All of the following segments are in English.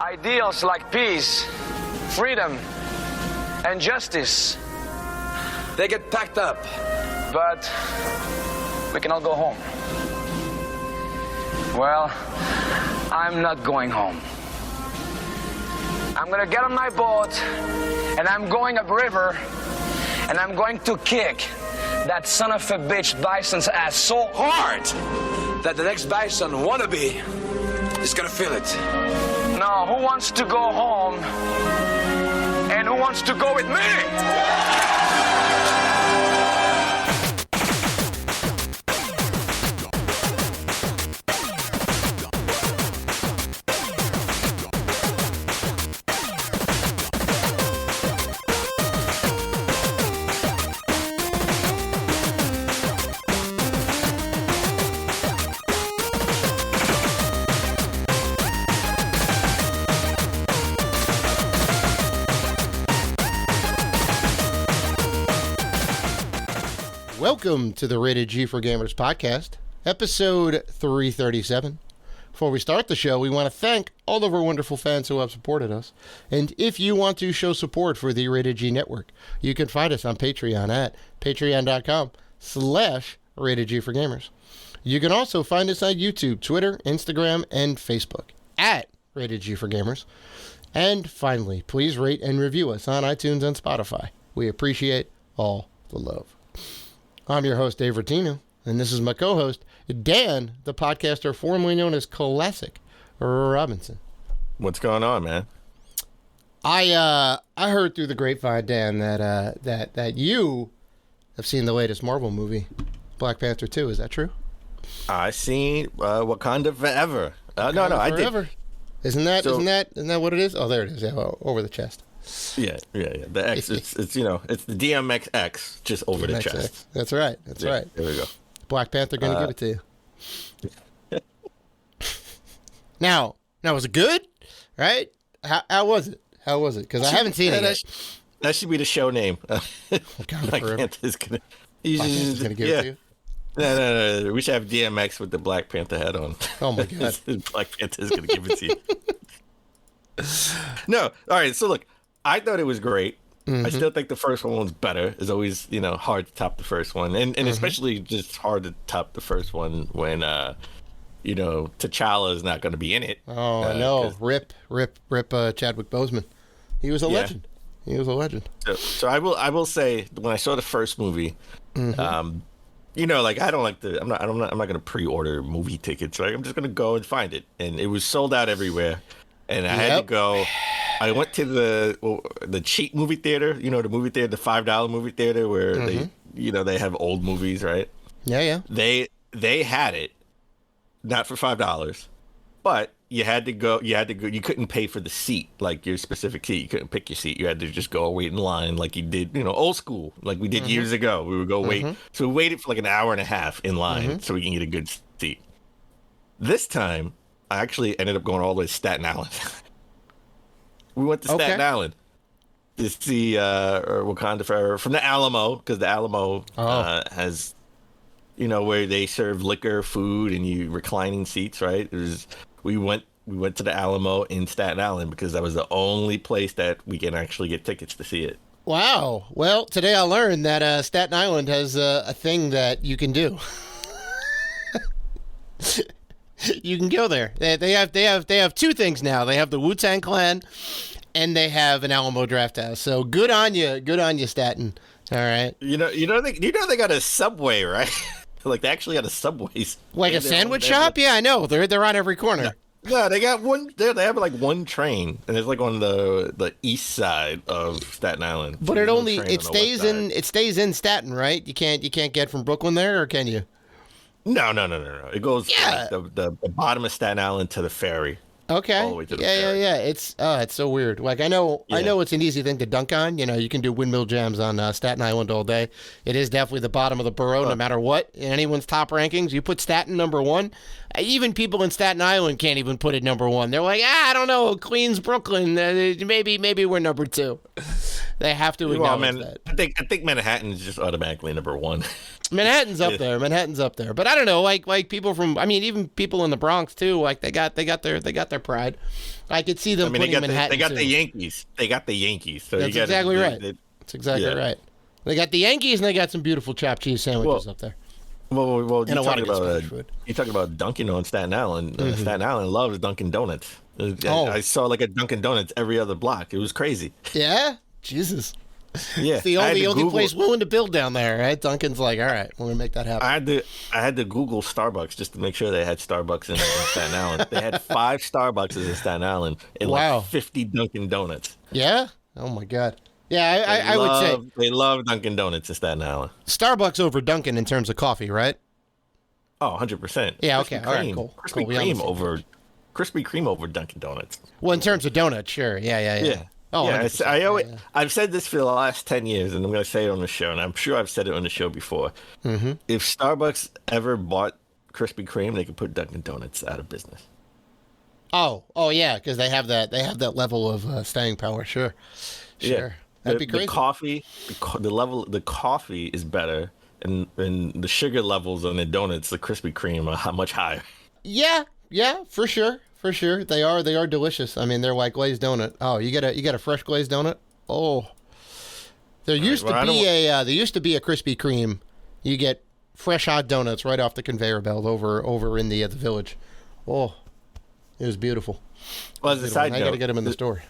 Ideals like peace, freedom, and justice, they get packed up, but we can all go home. Well, I'm not going home. I'm gonna get on my boat, and I'm going upriver, and I'm going to kick that son of a bitch bison's ass so hard that the next bison wannabe is gonna feel it. Now, who wants to go home? And who wants to go with me? Welcome to the Rated G for Gamers podcast, episode 337. Before we start the show, we want to thank all of our wonderful fans who have supported us. And if you want to show support for the Rated G Network, you can find us on Patreon at patreon.com/Rated G for Gamers. You can also find us on YouTube, Twitter, Instagram, and Facebook at Rated G for Gamers. And finally, please rate and review us on iTunes and Spotify. We appreciate all the love. I'm your host, Dave Rotino, and this is my co-host, Dan, the podcaster formerly known as Classic Robinson. What's going on, man? I heard through the grapevine, Dan, that you have seen the latest Marvel movie, Black Panther 2. Is that true? I seen Wakanda Forever. No, I did. Isn't that what it is? Oh, there it is. Yeah, over the chest. Yeah. The X, it's it's the DMX X just over the chest. That's right. There we go. Black Panther gonna give it to you. Now, was it good? Right? How was it? Because I haven't seen it yet. That should be the show name. Black Panther's gonna give it to you. No. We should have DMX with the Black Panther hat on. Oh my God. Black Panther's gonna give it to you. No, all right. So look, I thought it was great. Mm-hmm. I still think the first one was better. It's always, hard to top the first one. And especially just hard to top the first one when, T'Challa is not going to be in it. Oh, no. Rip Chadwick Boseman. He was a legend. So I will say, when I saw the first movie, I don't like I'm not going to pre-order movie tickets. Right? I'm just going to go and find it. And it was sold out everywhere. And I had to go. I went to the cheap movie theater, the movie theater, the $5 movie theater where they have old movies, right? Yeah. They had it, not for $5, but you had to go. You couldn't pay for the seat, like your specific seat. You couldn't pick your seat. You had to just go wait in line, like you did, old school, like we did years ago. We would go wait. So we waited for like an hour and a half in line so we can get a good seat. This time, I actually ended up going all the way to Staten Island. We went to Staten Island to see Wakanda Forever from the Alamo, because the Alamo has, where they serve liquor, food, and reclining seats, right? We went to the Alamo in Staten Island because that was the only place that we can actually get tickets to see it. Wow. Well, today I learned that Staten Island has a thing that you can do. You can go there. They have two things now. They have the Wu-Tang Clan, and they have an Alamo Drafthouse. So good on you, Staten. All right. They got a Subway, right? Like they actually got a Subway's. Like a sandwich shop? Yeah, I know. They're on every corner. No, they got one. They have like one train, and it's like on the east side of Staten Island. But it stays in Staten, right? You can't get from Brooklyn there, or can you? No. It goes from the bottom of Staten Island to the ferry. Okay. All the way to the ferry. Yeah. It's so weird. Like I know it's an easy thing to dunk on. You can do windmill jams on Staten Island all day. It is definitely the bottom of the borough, no matter what. In anyone's top rankings, you put Staten number one. Even people in Staten Island can't even put it number one. They're like, I don't know, Queens, Brooklyn, maybe we're number two. They have to acknowledge that. I think Manhattan is just automatically number one. Manhattan's up there. Manhattan's up there. But I don't know, like people from, I mean, even people in the Bronx too. Like they got their pride. I could see them putting Manhattan. They got too. the Yankees. They got the Yankees. So That's exactly right. That's exactly right. They got the Yankees and they got some beautiful chopped cheese sandwiches up there. Well, and you're talking about Dunkin' on Staten Island. Staten Island loves Dunkin' Donuts. I saw like a Dunkin' Donuts every other block. It was crazy. Yeah, Jesus. Yeah, it's the only place willing to build down there, right? Dunkin's like, all right, we're gonna make that happen. I had to Google Starbucks just to make sure they had Starbucks in Staten Island. They had 5 Starbucks in Staten Island and like 50 Dunkin' Donuts. Yeah. Oh my God. Yeah, I would say they love Dunkin' Donuts in Staten Island. Starbucks over Dunkin' in terms of coffee, right? Oh, 100%. Yeah. Okay. All right. Cool. Krispy Kreme over Dunkin' Donuts. Well, in terms of donuts, sure. Yeah. Oh, yeah. I've said this for the last 10 years, and I'm going to say it on the show, and I'm sure I've said it on the show before. Mm-hmm. If Starbucks ever bought Krispy Kreme, they could put Dunkin' Donuts out of business. Oh, yeah, because they have that level of staying power. Sure. Yeah. That'd be crazy. The coffee is better, and the sugar levels on the donuts, the Krispy Kreme, are much higher. Yeah, for sure. They are delicious. I mean, they're like glazed donut. Oh, you get a fresh glazed donut? Oh. There used to be a Krispy Kreme. You get fresh hot donuts right off the conveyor belt over in the village. Oh. It was beautiful. Well, as a side note, I got to get them in the store.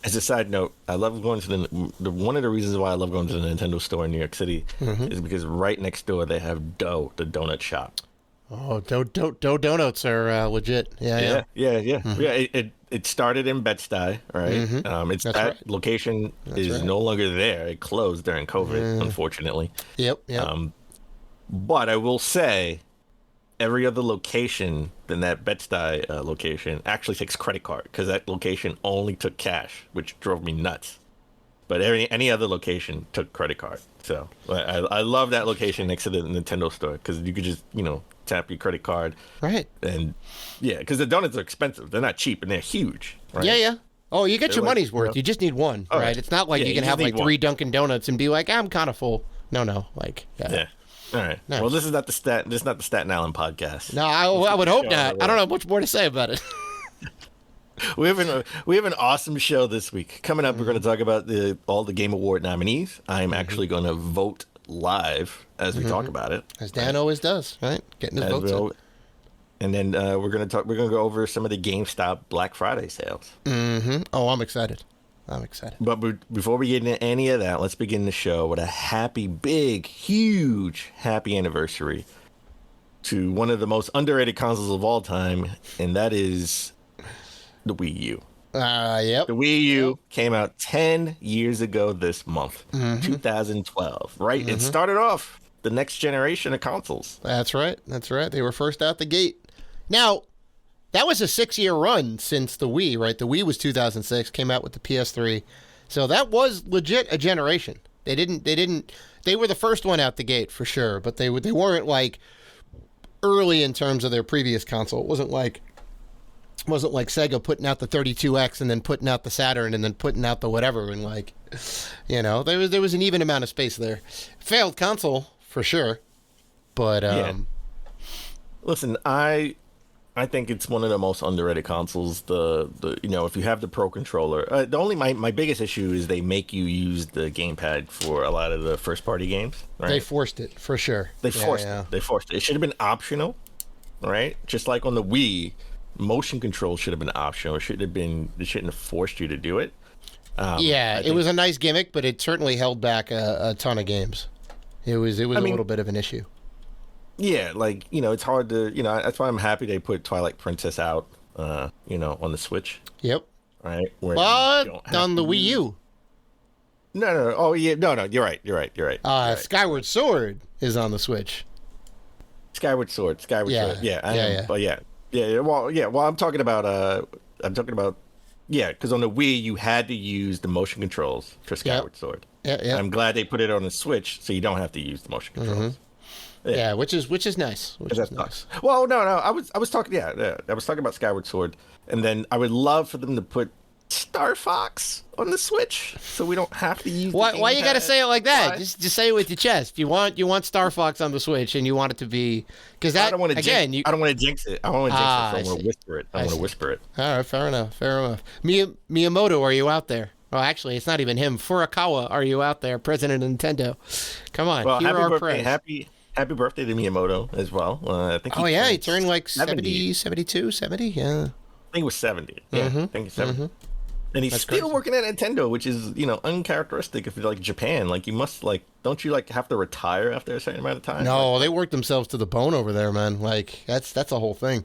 As a side note, I love going to one of the reasons why I love going to the Nintendo store in New York City is because right next door they have Dough, the donut shop. Oh, Dough donuts are legit. Yeah. Mm-hmm. Yeah. It started in Bed-Stuy, right? Mm-hmm. That location is no longer there. It closed during COVID, unfortunately. Yep. But I will say, every other location than that Bed-Stuy location actually takes credit card, because that location only took cash, which drove me nuts. But any other location took credit card. So I love that location next to the Nintendo store, because you could just, tap your credit card. Right. And yeah, because the donuts are expensive. They're not cheap, and they're huge. Right? Yeah. Oh, you get your money's worth. You just need one, right? It's not like you can have like 3 Dunkin' Donuts and be like, I'm kind of full. No. Yeah. All right. No. Well, this is not the Staten Island podcast. No, I would hope not. I don't have much more to say about it. We have an awesome show this week. Coming up, we're going to talk about all the Game Award nominees. I'm actually going to vote live as we talk about it, as Dan always does, right? Getting his votes in. And then we're going to go over some of the GameStop Black Friday sales. Mm-hmm. Oh, I'm excited. But before we get into any of that, let's begin the show with a huge happy anniversary to one of the most underrated consoles of all time, and that is the Wii U. Yep. The Wii U came out 10 years ago this month, 2012, right? Mm-hmm. It started off the next generation of consoles. That's right. They were first out the gate. Now, that was a 6-year run since the Wii, right? The Wii was 2006, came out with the PS3. So that was legit a generation. They were the first one out the gate for sure, but they weren't like early in terms of their previous console. It wasn't like Sega putting out the 32X and then putting out the Saturn and then putting out the whatever, and there was an even amount of space there. Failed console for sure, but listen, I think it's one of the most underrated consoles. If you have the Pro Controller, my biggest issue is they make you use the gamepad for a lot of the first party games. Right? They forced it for sure. They forced it. It should have been optional, right? Just like on the Wii, motion control should have been optional. They shouldn't have forced you to do it. It was a nice gimmick, but it certainly held back a ton of games. It was a little bit of an issue. Yeah, it's hard to, that's why I'm happy they put Twilight Princess out, on the Switch. Yep. Right? But on the Wii U. No. Oh, yeah. No, you're right. Skyward Sword is on the Switch. Skyward Sword. Yeah. Well, I'm talking about, because on the Wii, you had to use the motion controls for Skyward Sword. Yeah. I'm glad they put it on the Switch, so you don't have to use the motion controls. Mm-hmm. Yeah, which is nice. Nice. Well, no, I was talking. I was talking about Skyward Sword, and then I would love for them to put Star Fox on the Switch, so we don't have to use. Why you got to say it like that? Why? Just say it with your chest. You want Star Fox on the Switch, and you want it to be because that I don't want to again. I don't want to jinx it. I don't want to jinx it, so I I'm going to whisper it. I'm going to whisper it. All right, fair enough. Miyamoto, are you out there? Well, actually, it's not even him. Furukawa, are you out there? President of Nintendo. Come on, Well, hear happy our birthday, praise. happy birthday to Miyamoto as well. I think. He turned like 70, 72, 70. Yeah. I think it was 70. Yeah, I think it's 70. And he's That's still crazy. working at Nintendo, which is, uncharacteristic if you're like Japan. Like you must don't you have to retire after a certain amount of time? No, they work themselves to the bone over there, man. Like that's a whole thing.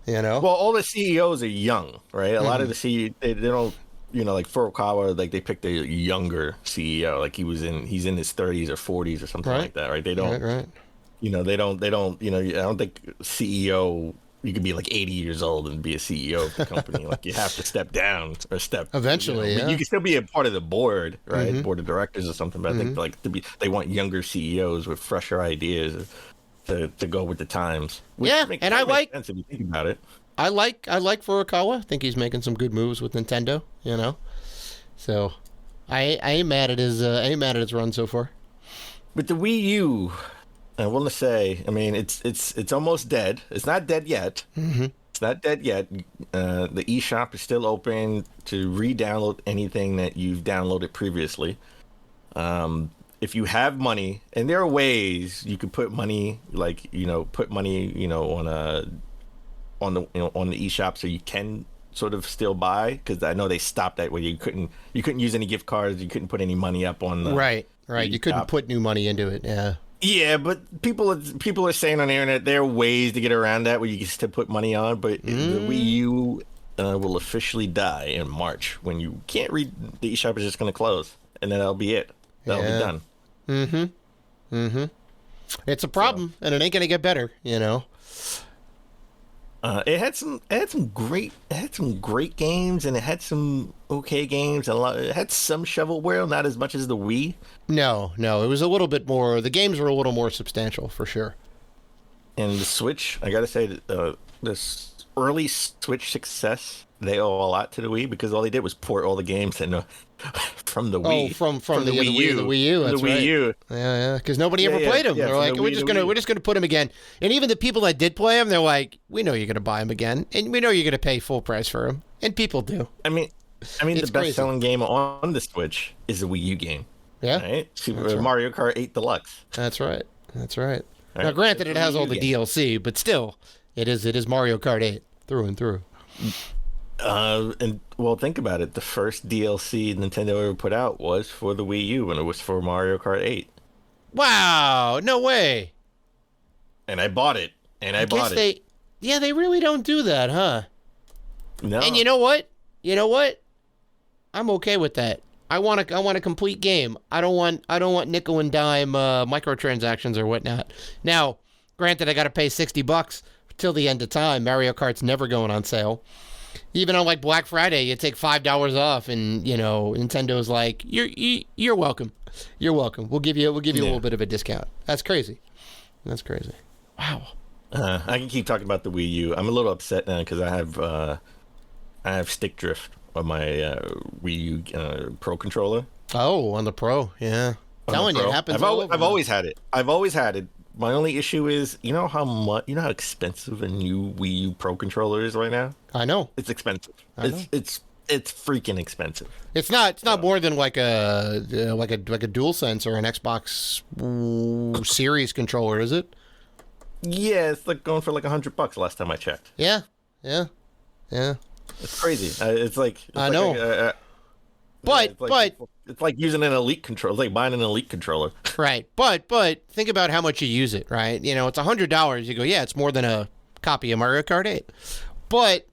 Well, all the CEOs are young, right? A lot of the CEOs, they don't, like Furukawa, like they picked a younger CEO, like he's in his 30s or 40s or something Right. like that, right? They don't, Right. they don't, I don't think CEO. You could be like 80 years old and be a CEO of the company. Like you have to step down or step Eventually, But yeah. you can still be a part of the board, right? Board of directors or something. But I think they want younger CEOs with fresher ideas to go with the times. Which Yeah, makes, and that I makes like- sense if you think about it. I like Furukawa. I think he's making some good moves with Nintendo. So I ain't mad at his run so far. But the Wii U, I want to say, I mean, it's almost dead. It's not dead yet. It's not dead yet. The eShop is still open to re-download anything that you've downloaded previously. If you have money, and there are ways you could put money, on the eShop, so you can sort of still buy. Because I know they stopped that where you couldn't use any gift cards, you couldn't put any money up on the Right. You couldn't eShop. put new money into it. Yeah. Yeah, but people are saying on the internet there are ways to get around that where you can still put money on, but the Wii U will officially die in March when you can't read. The eShop is just going to close, and then that'll be it. That'll Yeah. be done. It's a problem, and it ain't gonna get better. It had some great games, and it had some okay games, and it had some shovelware, not as much as the Wii. No, it was a little bit more. The games were a little more substantial for sure. And the Switch, I gotta say, this early Switch success, they owe a lot to the Wii because all they did was port all the games from the Wii. Oh, from the Wii U. The Wii U. That's the Wii right. U. Yeah, because nobody ever Yeah, played them. yeah, They're from like, the we're Wii just to gonna Wii. put them again. And even the people that did play them, they're like, we know you're gonna buy them again, and we know you're gonna pay full price for them, and people do. I mean, It's the crazy. best-selling game on the Switch is the Wii U game, Yeah, right? Super That's right. Mario Kart 8 Deluxe. that's right. Now, Right. granted, it It's a has Wii all U the game. DLC, but still, it is Mario Kart 8 through and through. Think about it. The first DLC Nintendo ever put out was for the Wii U, and it was for Mario Kart 8. Wow, no way. And I bought it. They really don't do that, huh? No. And you know what? I'm okay with that. I want a complete game. I don't want nickel and dime microtransactions or whatnot. Now, granted, I got to pay $60 till the end of time. Mario Kart's never going on sale. Even on like Black Friday, you take $5 off, and Nintendo's like, you're welcome. You're welcome. We'll give you a little bit of a discount. That's crazy. Wow. I can keep talking about the Wii U. I'm a little upset now because I have stick drift on my Wii U Pro controller. Oh, on the Pro, yeah. Telling you, it happens. I've always had it. My only issue is, how expensive a new Wii U Pro controller is right now? I know. It's expensive. I know. It's freaking expensive. It's not more than like a DualSense or an Xbox Series controller, is it? Yeah, it's like going for like $100 last time I checked. Yeah. It's crazy. I know. But it's like using an Elite controller. It's like buying an Elite controller. right. But think about how much you use it, right? It's $100. You go, yeah, it's more than a copy of Mario Kart 8. But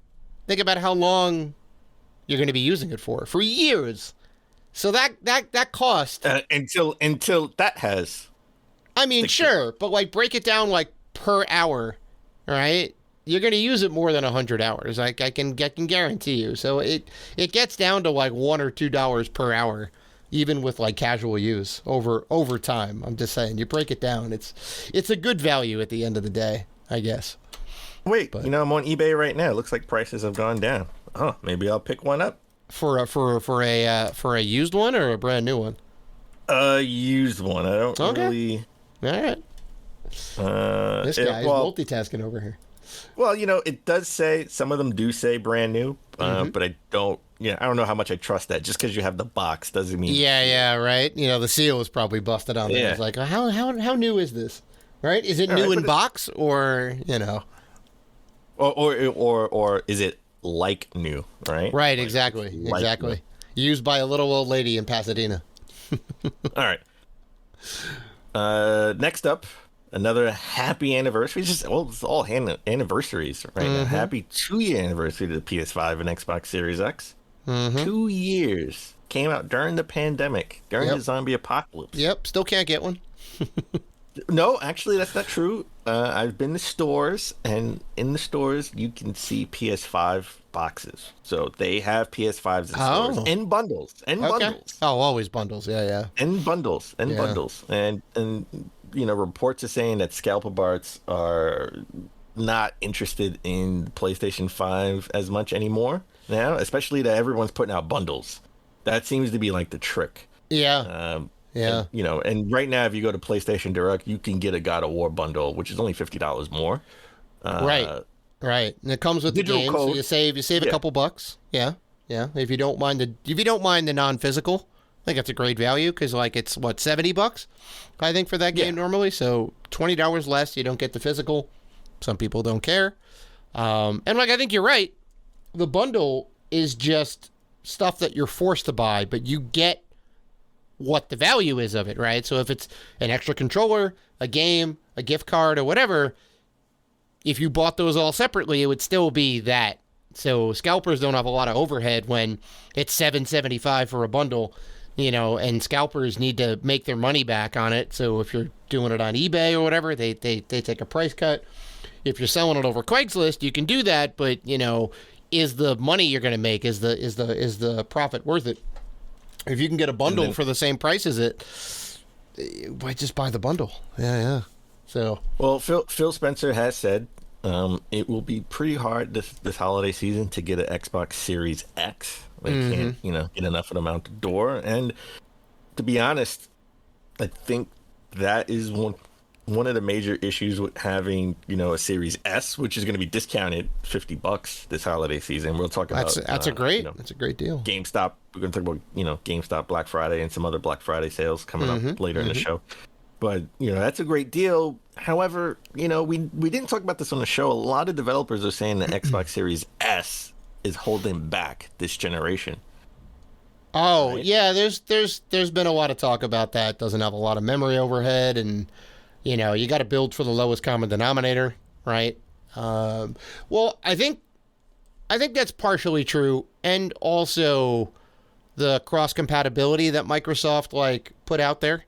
think about how long you're going to be using it for years. So that cost. Until that has. I mean, sure, but like break it down like per hour, right? You're going to use it more than 100 hours. Like I can guarantee you. So it gets down to like $1 or $2 per hour, even with like casual use over time. I'm just saying, you break it down, it's a good value at the end of the day, I guess. Wait, I'm on eBay right now. It looks like prices have gone down. Oh, maybe I'll pick one up. For a used one or a brand new one? Used one. I don't really. All right. This guy is multitasking over here. Well, it does say, some of them do say brand new, but I don't know how much I trust that. Just because you have the box doesn't mean. Yeah, right. The seal is probably busted on there. Yeah. It's like, how new is this? Right? Is it new in box or Or is it like new? Right. Right. Like, Exactly. like Exactly. Used by a little old lady in Pasadena. All right. Next up, another happy anniversary. It's all anniversaries right now. Happy 2-year anniversary to the PS5 and Xbox Series X. 2 years. Came out during the pandemic, during the zombie apocalypse. Yep. Still can't get one. No, actually, that's not true. I've been to stores, and in the stores, you can see PS5 boxes. So they have PS5s in stores in bundles. Bundles. Oh, always bundles. Yeah. In bundles. Bundles. And reports are saying that Scalper Barts are not interested in PlayStation 5 as much anymore now, especially that everyone's putting out bundles. That seems to be like the trick. Yeah. Yeah. And right now, if you go to PlayStation Direct, you can get a God of War bundle, which is only $50 more. Right. And it comes with the game, so you save a couple bucks. Yeah. If you don't mind the non-physical, I think that's a great value because it's what, $70, I think, for that game normally. So $20 less, you don't get the physical. Some people don't care, and I think you're right. The bundle is just stuff that you're forced to buy, but you get what the value is of it, right? So if it's an extra controller, a game, a gift card, or whatever, if you bought those all separately, it would still be that. So scalpers don't have a lot of overhead when it's $7.75 for a bundle, and scalpers need to make their money back on it. So if you're doing it on eBay or whatever, they take a price cut. If you're selling it over Craigslist, you can do that, but is the money you're going to make, is the profit worth it? If you can get a bundle for the same price as it, why just buy the bundle? Yeah. So, well, Phil Spencer has said it will be pretty hard this holiday season to get an Xbox Series X. They can't, get enough of them out the door. And to be honest, I think that is one of the major issues with having, a Series S, which is going to be discounted $50 this holiday season. We'll talk about that's a great deal. GameStop. We're going to talk about GameStop Black Friday and some other Black Friday sales coming up later in the show. But that's a great deal. However, we didn't talk about this on the show. A lot of developers are saying the Xbox Series S is holding back this generation. Oh, right? Yeah, there's been a lot of talk about that. Doesn't have a lot of memory overhead, and you got to build for the lowest common denominator, right? Well, I think that's partially true, and also the cross compatibility that Microsoft put out there,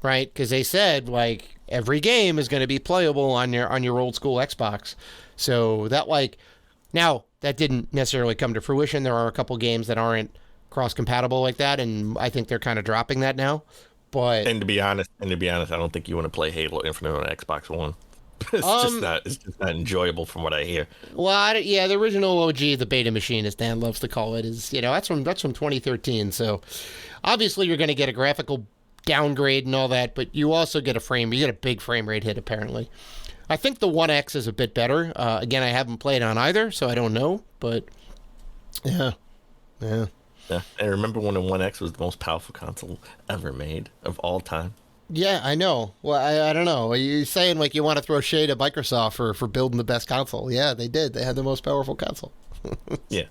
right? Because they said every game is going to be playable on your old school Xbox. So that now that didn't necessarily come to fruition. There are a couple games that aren't cross compatible like that, and I think they're kind of dropping that now. But to be honest, I don't think you want to play Halo Infinite on Xbox One. It's just not enjoyable from what I hear. Well, the original OG, the beta machine, as Dan loves to call it, is that's from 2013. So obviously you're going to get a graphical downgrade and all that, but you also get a big frame rate hit apparently. I think the One X is a bit better. Again, I haven't played on either, so I don't know. But yeah. Yeah, and remember when the One X was the most powerful console ever made of all time? Yeah, I know. Well, I don't know. Are you saying you want to throw shade at Microsoft for building the best console? Yeah, they did. They had the most powerful console. Yeah.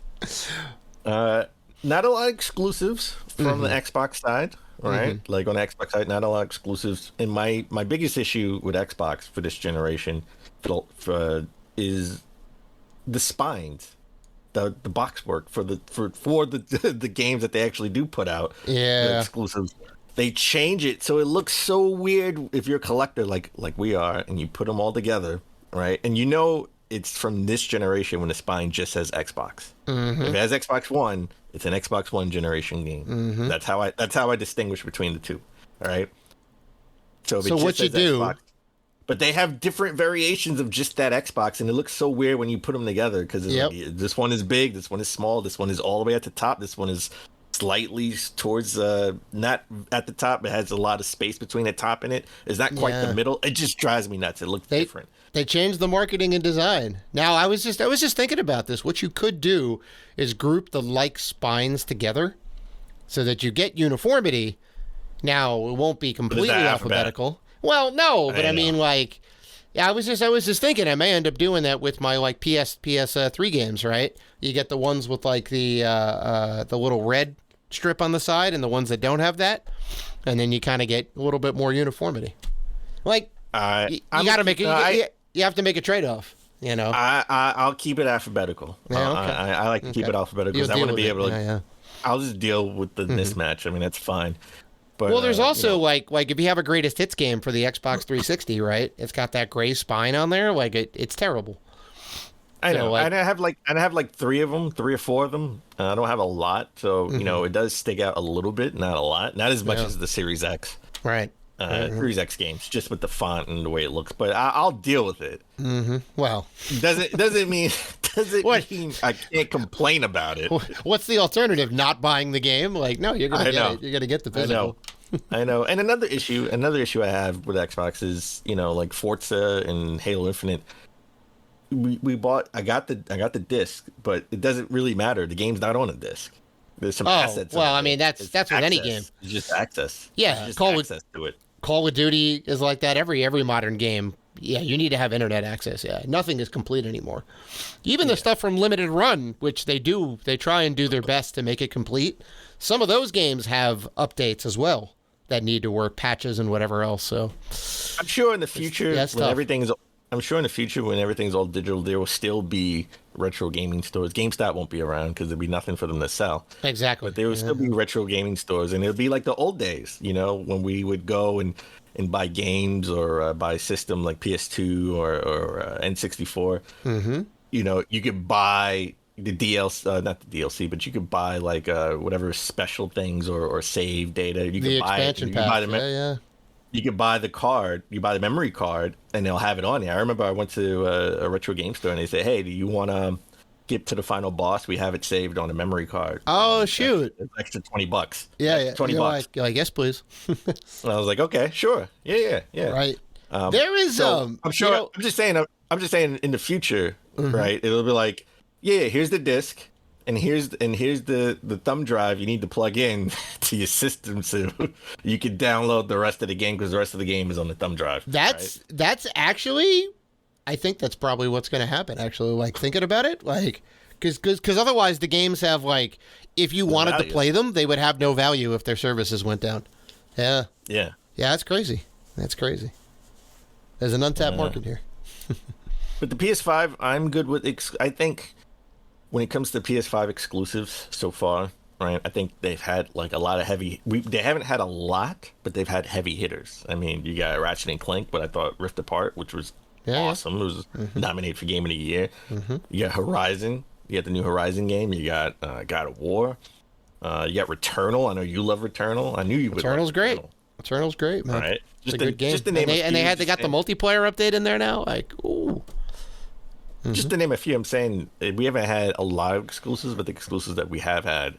Not a lot of exclusives from the Xbox side, right? On the Xbox side, not a lot of exclusives. And my biggest issue with Xbox for this generation is the spines. The box work for the games that they actually do put out, the exclusives. They change it so it looks so weird if you're a collector like we are, and you put them all together, right? And it's from this generation when the spine just says Xbox. If it has Xbox One, it's an Xbox One generation game. That's how I distinguish between the two. All right. So what you do? Xbox, But they have different variations of just that Xbox, and it looks so weird when you put them together because this one is big, this one is small, this one is all the way at the top, this one is slightly towards not at the top. It has a lot of space between the top and it. It's not quite the middle. It just drives me nuts. It looks different. They changed the marketing and design. Now I was just thinking about this. What you could do is group the like spines together so that you get uniformity. Now it won't be completely alphabetical. Well, no, but I mean, like, yeah, I was just thinking I may end up doing that with my like PS3 games, right? You get the ones with like the little red strip on the side and the ones that don't have that, and then you kind of get a little bit more uniformity. Like, you got to make it. You have to make a trade-off. You know, I'll keep it alphabetical. Yeah, okay. I like to keep it alphabetical because I want to be able to. Yeah. I'll just deal with the mismatch. I mean, that's fine. But, well, there's also like if you have a greatest hits game for the Xbox 360, right? It's got that gray spine on there. Like it's terrible. I know. And I have like 3 or 4 of them. I don't have a lot, so you know it does stick out a little bit, not a lot, not as much as the Series X. Right. Series X games, just with the font and the way it looks. But I'll deal with it. Mm-hmm. Well, doesn't mean mean I can't complain about it. What's the alternative? Not buying the game? Like, no, you're gonna get it. You're gonna get the physical. I know. And another issue I have with Xbox is, you know, like Forza and Halo Infinite. I got the disc, but it doesn't really matter. The game's not on a disc. There's some assets. Well, I mean that's with any game. It's just access. Yeah, it's just access to it. Call of Duty is like that. Every modern game. Yeah, you need to have internet access. Yeah, nothing is complete anymore. Even the stuff from Limited Run, which they try and do their best to make it complete. Some of those games have updates as well that need to work, patches and whatever else. So I'm sure in the future when everything's all digital, there will still be retro gaming stores. GameStop won't be around because there'll be nothing for them to sell. Exactly. But there will still be retro gaming stores, and it'll be like the old days, you know, when we would go and buy games or buy a system like PS2 or N64. Mm-hmm. You know, you could buy the DLC, not the DLC, but you could buy like whatever special things or save data. You could buy expansion pack. You could buy the card, you buy the memory card, and they'll have it on there. I remember I went to a retro game store and they said, "Hey, do you want to get to the final boss? We have it saved on a memory card." Oh, shoot! It's extra $20. Yeah, $20. You're like, yes, please. And I was like, okay, sure, yeah. Right. There is I'm sure. You know, I'm just saying. In the future, right? It'll be like, yeah, here's the disc. And here's the thumb drive you need to plug in to your system so you can download the rest of the game because the rest of the game is on the thumb drive. That's actually, I think that's probably what's going to happen. Actually, like thinking about it, like because otherwise the games have like if you wanted to play them, they would have no value if their services went down. Yeah. That's crazy. There's an untapped market here. But the PS5, I'm good with. I think. When it comes to PS5 exclusives so far, right? I think they've had like a lot of they haven't had a lot, but they've had heavy hitters. I mean, you got Ratchet and Clank, but I thought Rift Apart, which was awesome. It was nominated for Game of the Year. You got Horizon. You got the new Horizon game. You got God of War. You got Returnal. I know you love Returnal. I knew you would. Returnal's great. Returnal's great, man. Right? It's a good game. They got the multiplayer update in there now. Like, ooh. Just to name a few, I'm saying we haven't had a lot of exclusives, but the exclusives that we have had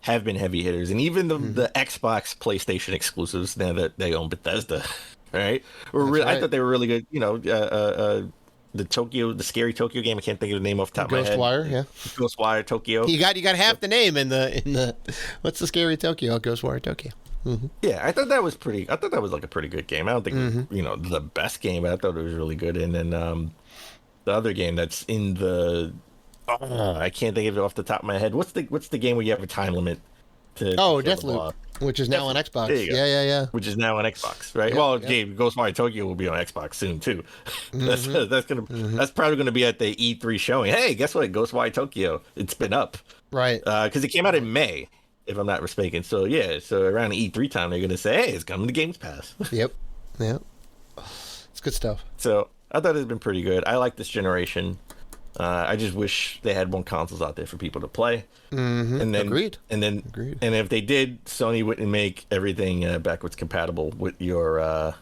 have been heavy hitters. And even the Xbox, PlayStation exclusives, now that they own Bethesda, right? I thought they were really good. You know, the scary Tokyo game. I can't think of the name off the top of my head. Ghostwire, yeah. Ghostwire Tokyo. You got half the name in the what's the scary Tokyo? Ghostwire Tokyo. Mm-hmm. Yeah, I thought that was like a pretty good game. I don't think it was, the best game, but I thought it was really good. And then the other game that's in the I can't think of it off the top of my head. What's the game where you have a time limit to Deathloop, which is now on Xbox. Yeah. Which is now on Xbox, right? Ghostwire Tokyo will be on Xbox soon too. That's probably gonna be at the E3 showing. Hey, guess what? Ghostwire Tokyo, it's been up. Right. Because it came out in May, if I'm not mistaken. So so around the E3 time they're gonna say, hey, it's coming to Games Pass. Yep. It's good stuff. So I thought it's been pretty good. I like this generation. I just wish they had more consoles out there for people to play. And then, Agreed. And if they did, Sony wouldn't make everything backwards compatible with your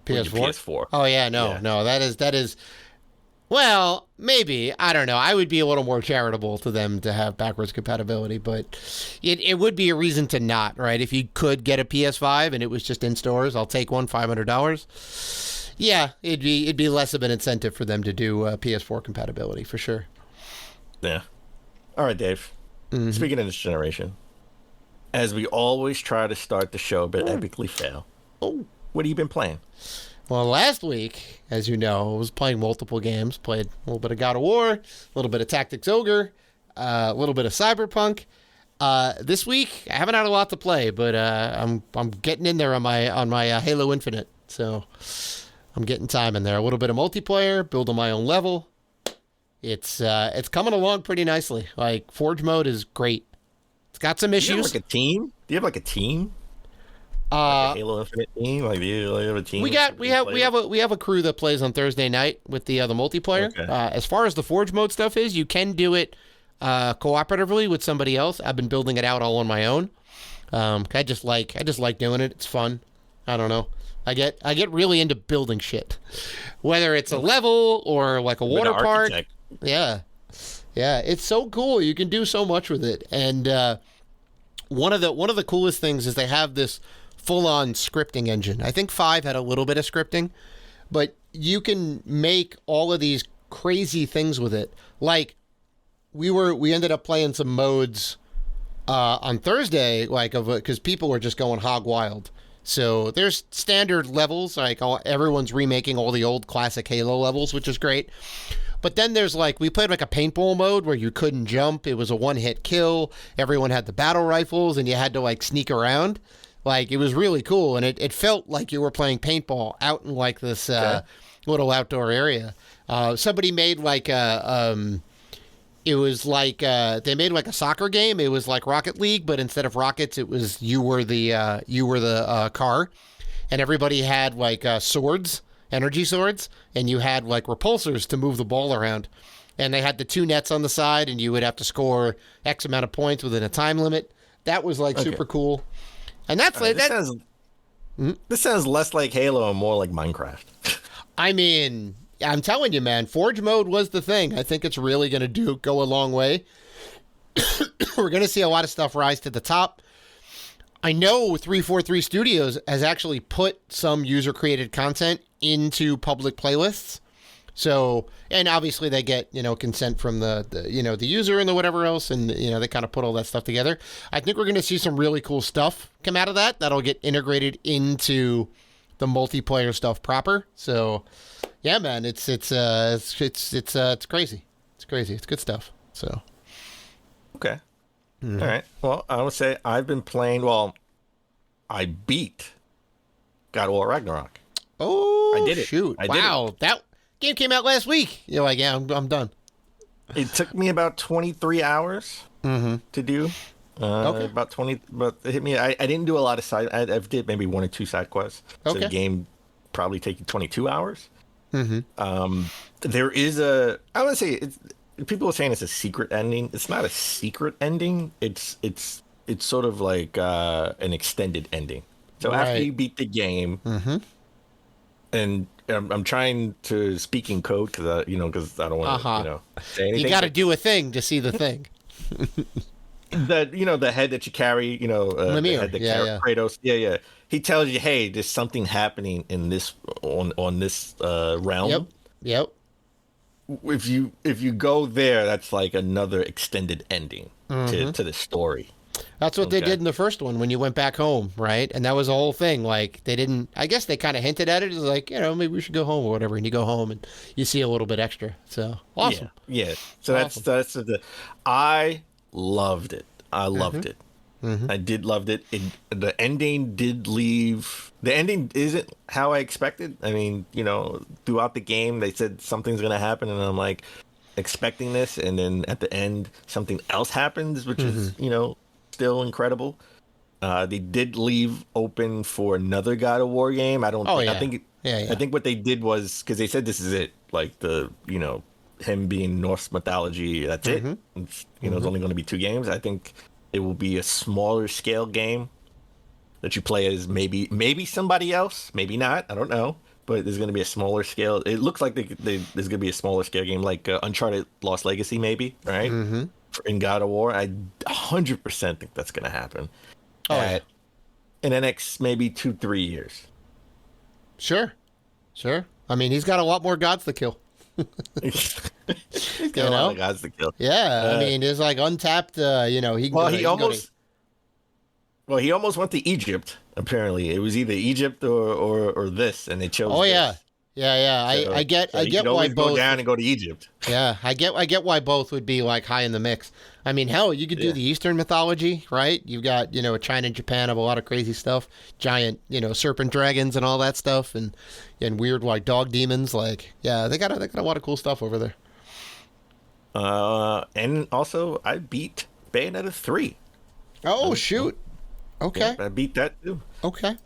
with your PS4. PS4. Oh yeah, no, that is. Well, maybe. I don't know. I would be a little more charitable to them to have backwards compatibility, but it would be a reason to not, right? If you could get a PS5 and it was just in stores, I'll take one, $500. Yeah, it'd be less of an incentive for them to do PS4 compatibility for sure. Yeah. All right, Dave. Speaking of this generation, as we always try to start the show but epically fail, what have you been playing? Well, last week, as you know, I was playing multiple games. Played a little bit of God of War, a little bit of Tactics Ogre, a little bit of Cyberpunk. This week, I haven't had a lot to play, but I'm getting in there on my Halo Infinite. So I'm getting time in there. A little bit of multiplayer, building my own level. It's coming along pretty nicely. Like Forge mode is great. It's got some issues. Do you have like a team? Do you have like a team? Like a Halo Infinite team? Like, do you have a team? We have a crew that plays on Thursday night with the multiplayer. Okay. As far as the Forge mode stuff is, you can do it cooperatively with somebody else. I've been building it out all on my own. I just like doing it. It's fun. I don't know. I get really into building shit, whether it's a level or like a water park. Yeah. It's so cool. You can do so much with it. And one of the coolest things is they have this full-on scripting engine. I think 5 had a little bit of scripting, but you can make all of these crazy things with it. Like we ended up playing some modes on Thursday, like because people were just going hog wild. So there's standard levels, like everyone's remaking all the old classic Halo levels, which is great. But then there's we played like a paintball mode where you couldn't jump. It was a one-hit kill. Everyone had the battle rifles and you had to sneak around. It was really cool. And it felt like you were playing paintball out in this little outdoor area. Somebody made it was they made a soccer game. It was like Rocket League, but instead of rockets, it was you were the car, and everybody had swords, energy swords, and you had repulsors to move the ball around, and they had the 2 nets on the side, and you would have to score X amount of points within a time limit. That was super cool, and that's this sounds less like Halo and more like Minecraft. I mean, I'm telling you, man, Forge mode was the thing. I think it's really going to go a long way. We're going to see a lot of stuff rise to the top. I know 343 Studios has actually put some user-created content into public playlists. So, and obviously they get, consent from the user and the whatever else, and, they kind of put all that stuff together. I think we're going to see some really cool stuff come out of that. That'll get integrated into the multiplayer stuff proper. So, yeah, man, it's crazy. It's crazy. It's good stuff. So, okay, all right. Well, I would say I've been playing. Well, I beat God of War Ragnarok. Oh, I did it. Shoot! I did it. That game came out last week. You're like, yeah, I'm done. It took me about 23 hours to do. Okay. About 20, but it hit me. I didn't do a lot of side. I did maybe 1 or 2 side quests. So the game probably take you 22 hours. There is I would say people are saying it's a secret ending. It's not a secret ending. It's sort of like an extended ending. So after you beat the game, and I'm trying to speak in code because I don't want to say anything. You got to do a thing to see the thing. The head that you carry, the head that carry Kratos. Yeah. He tells you, hey, there's something happening in this on this realm. Yep. If you go there, that's like another extended ending to the story. That's what they did in the first one when you went back home, right? And that was the whole thing. Like they didn't. I guess they kind of hinted at it. It was like, maybe we should go home or whatever. And you go home and you see a little bit extra. So awesome. Yeah. So awesome. that's I loved it. I loved it. I did loved it. The ending did leave. The ending isn't how I expected. I mean, throughout the game, they said something's going to happen. And I'm like expecting this. And then at the end, something else happens, which is, still incredible. They did leave open for another God of War game. I think what they did was, because they said this is it. Like him being Norse mythology, that's it. It's, it's only going to be 2 games. I think it will be a smaller scale game that you play as maybe somebody else, maybe not. I don't know. but there's going to be a smaller scale. It looks like there's going to be a smaller scale game, like Uncharted Lost Legacy, maybe, right? Mm-hmm. In God of War, I 100% think that's going to happen. Yeah. In the next maybe 2-3 years. Sure. I mean, he's got a lot more gods to kill. He's got a lot of gods to kill. Yeah, I mean, there's like untapped. He almost went to Egypt. Apparently, it was either Egypt or this, and they chose. Oh yeah, this. yeah. I get why both go down and go to Egypt. Yeah, I get why both would be like high in the mix. I mean, hell, you could do the Eastern mythology, right? You've got China and Japan have a lot of crazy stuff, giant serpent dragons and all that stuff, and weird like dog demons. Like, yeah, they got a lot of cool stuff over there. And also I beat Bayonetta 3. Oh shoot! Okay, yeah, I beat that too. Okay.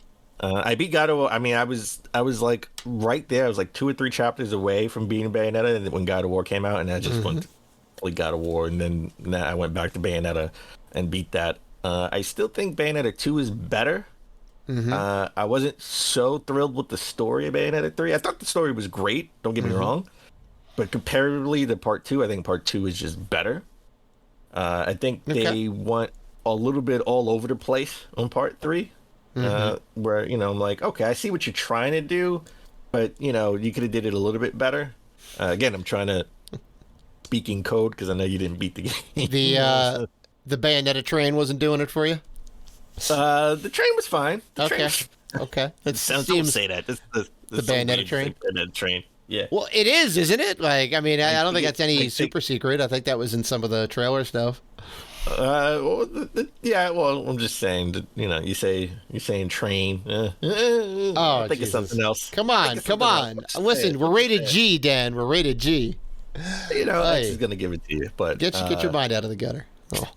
I beat God of War. I mean, I was like right there. I was like 2 or 3 chapters away from beating Bayonetta, and when God of War came out, and I just went to play God of War, and then I went back to Bayonetta and beat that. I still think Bayonetta 2 is better. I wasn't so thrilled with the story of Bayonetta 3. I thought the story was great. Don't get me wrong, but comparatively to Part 2, I think Part 2 is just better. I think they went a little bit all over the place on Part 3. Where I'm like, okay, I see what you're trying to do, but you could have did it a little bit better. Again, I'm trying to speak in code because I know you didn't beat the game. The Bayonetta train wasn't doing it for you. The train was fine. Okay. It sounds. Don't say that. The Bayonetta train. Bayonetta train. Yeah. Well, it is, isn't it? Like, I mean, I don't think that's any super secret. I think that was in some of the trailer stuff. Well, I'm just saying that you're saying train. I think it's something else. Come on. Listen, we're rated G, Dan. We're rated G. X is gonna give it to you, but get your mind out of the gutter. Oh.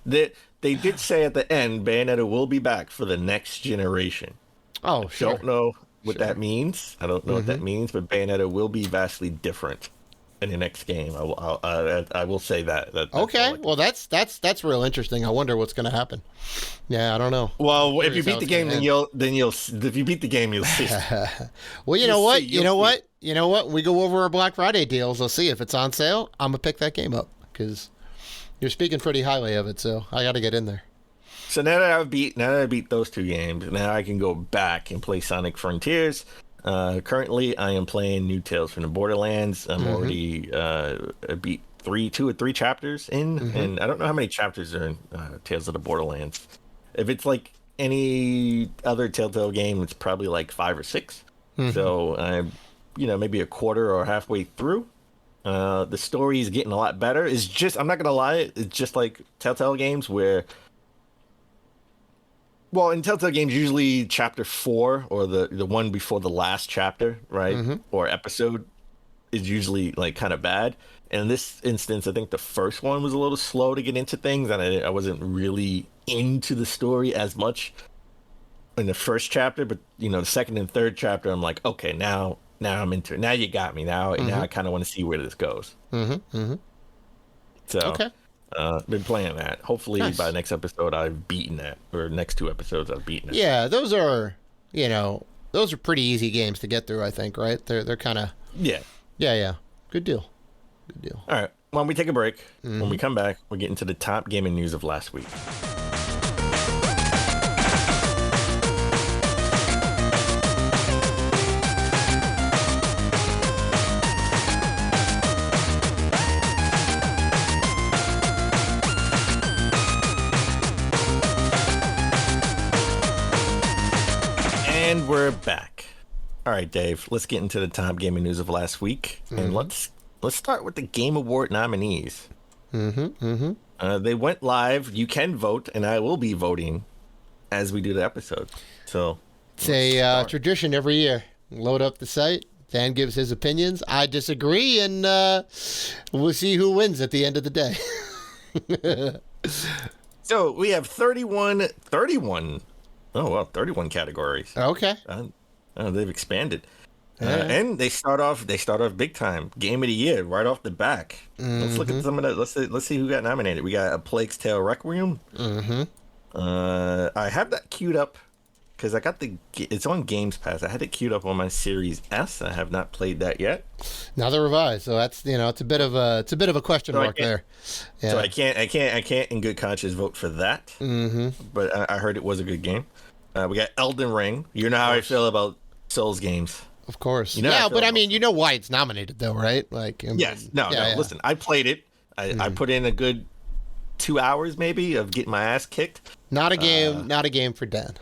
They did say at the end, Bayonetta will be back for the next generation. Oh, sure. Don't know what that means. I don't know what that means, but Bayonetta will be vastly different in the next game. I will say that. Okay. Well, that's real interesting. I wonder what's going to happen. Yeah, I don't know. Well, if you beat the game, if you beat the game, you'll see. Well, you know what? We go over our Black Friday deals. I'll see if it's on sale. I'm gonna pick that game up because you're speaking pretty highly of it. So I got to get in there. So now that I beat those 2 games, now I can go back and play Sonic Frontiers. Currently, I am playing New Tales from the Borderlands. I'm already beat 2 or 3 chapters in, and I don't know how many chapters are in Tales of the Borderlands. If it's like any other Telltale game, it's probably like 5 or 6. So I'm, maybe a quarter or halfway through. The story is getting a lot better. It's just, I'm not gonna lie, it's just like Telltale games where. Well, in Telltale games, usually chapter 4 or the one before the last chapter, right, or episode, is usually like kind of bad. And in this instance, I think the first one was a little slow to get into things, and I wasn't really into the story as much in the first chapter. But the second and third chapter, I'm like, okay, now I'm into it. Now you got me. Now I kind of want to see where this goes. So. Okay. Been playing that. Hopefully by next episode I've beaten that, or next 2 episodes I've beaten it. Yeah, those are pretty easy games to get through, I think, right? They're kind of Yeah. Good deal. All right. Why don't we take a break? When we come back, we'll get into the top gaming news of last week. And we're back. All right, Dave, let's get into the top gaming news of last week. And let's start with the Game Award nominees. They went live. You can vote, and I will be voting as we do the episode. So it's a tradition every year. Load up the site. Dan gives his opinions. I disagree, and we'll see who wins at the end of the day. So we have 31 categories. Okay. They've expanded. And they start off big time. Game of the year right off the back. Let's look at some of that. Let's see who got nominated. We got A Plague's Tale Requiem. I have that queued up because I got it's on Games Pass. I had it queued up on my Series S. I have not played that yet. Neither have I. So that's it's a bit of a question mark there. Yeah. So I can't in good conscience vote for that. Mm-hmm. But I heard it was a good game. We got Elden Ring. You know how I feel about Souls games. Of course. You know Yeah, but I mean, you know why it's nominated though, right? Like, I mean, yes. No. yeah. Listen, I played it. I put in a good 2 hours maybe of getting my ass kicked. Not a game. Not a game for Dan.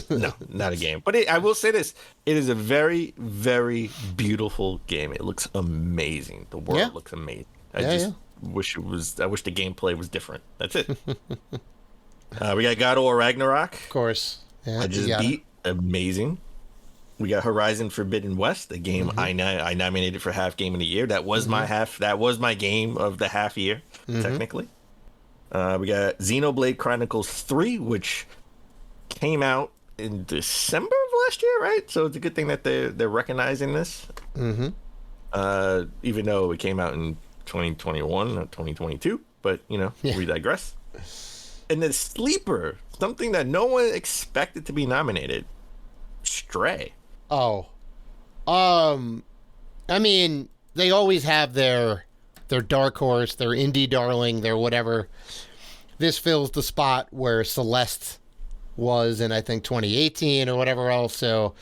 No, not a game. But I will say this: it is a very, very beautiful game. It looks amazing. The world looks amazing. I wish it was. I wish the gameplay was different. That's it. We got God of War Ragnarok. Of course. Yeah, I just beat. Amazing. We got Horizon Forbidden West, the game I nominated for half game of the year. That was my half. That was my game of the half year, technically. We got Xenoblade Chronicles 3, which came out in December of last year, right? So it's a good thing that they're recognizing this. Mm-hmm. Even though it came out in 2021 or 2022, but we digress. And then Sleeper, something that no one expected to be nominated, Stray. Oh, I mean, they always have their dark horse, their indie darling, their whatever. This fills the spot where Celeste was in, I think, 2018 or whatever else. So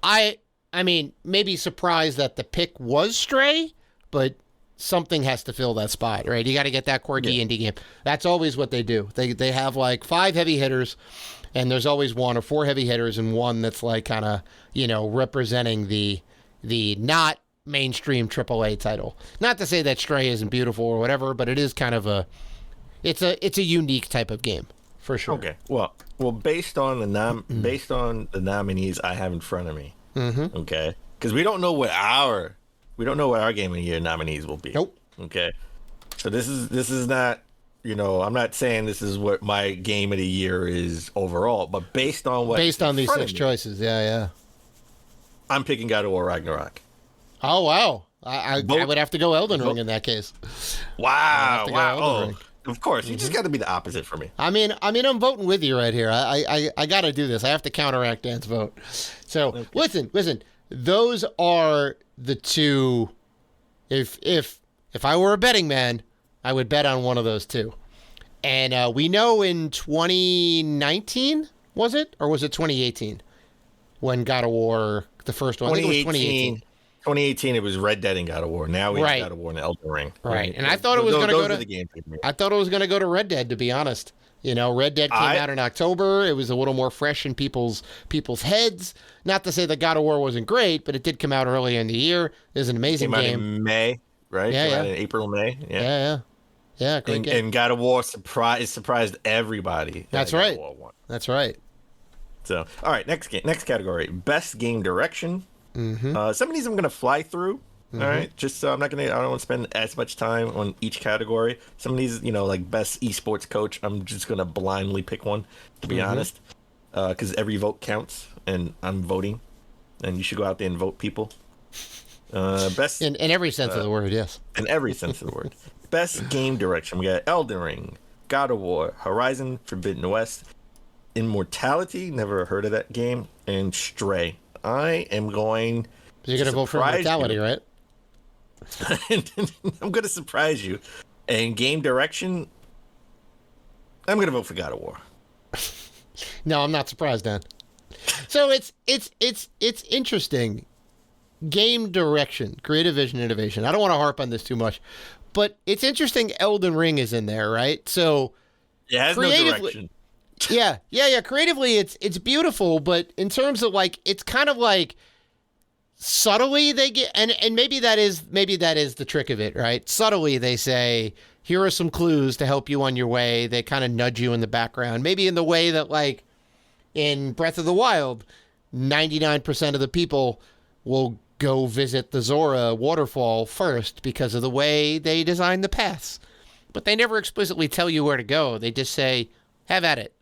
I mean, maybe surprised that the pick was Stray, but something has to fill that spot, right? You got to get that quirky indie game. That's always what they do. They have like 5 heavy hitters, and there's always 1 or 4 heavy hitters and one that's like kind of, representing the not mainstream AAA title. Not to say that Stray isn't beautiful or whatever, but it is kind of it's a unique type of game for sure. Okay. Well, based on the nominees I have in front of me. Mm-hmm. Okay. Because we don't know what our game of the year nominees will be. Nope. Okay. So this is not, I'm not saying this is what my game of the year is overall, but based on these 6 choices, yeah. I'm picking God of War Ragnarok. Oh wow! I would have to go Elden Ring in that case. Wow! Oh, of course, you just got to be the opposite for me. I mean, I'm voting with you right here. I got to do this. I have to counteract Dan's vote. So listen. Those are the 2. If I were a betting man, I would bet on one of those 2. And we know in 2019 was it, or was it 2018 when God of War, the first one? I think it was 2018. 2018, it was Red Dead and God of War. Now we have God of War and Elden Ring. Right, and I thought it was going to go to. I thought it was going to go to Red Dead. To be honest, Red Dead came out in October. It was a little more fresh in people's heads. Not to say that God of War wasn't great, but it did come out earlier in the year. It was an amazing game. Came out in May, right? Yeah, came out in April, May. Yeah. Great game. And God of War surprised everybody. That's right. That's right. So, all right, next category, best game direction. Mm-hmm. Some of these I'm gonna fly through. Mm-hmm. All right, just so I don't want to spend as much time on each category. Some of these, like best esports coach, I'm just gonna blindly pick one, to be honest, because every vote counts, and I'm voting, and you should go out there and vote, people. Best in every sense of the word, yes. In every sense of the word. Best game direction, we got Elden Ring, God of War, Horizon Forbidden West, Immortality, never heard of that game, and Stray. I am going. You're going to vote for Immortality, right? I'm going to surprise you. And game direction, I'm going to vote for God of War. No, I'm not surprised, Dan. So it's interesting. Game direction, creative vision, innovation. I don't want to harp on this too much, but it's interesting. Elden Ring is in there, right? So it has no direction. Yeah. Creatively, it's beautiful, but in terms of like, it's kind of like subtly they get, and maybe that is the trick of it, right? Subtly they say, here are some clues to help you on your way. They kind of nudge you in the background, maybe in the way that like in Breath of the Wild, 99% of the people will go visit the Zora waterfall first because of the way they design the paths, but they never explicitly tell you where to go. They just say, have at it.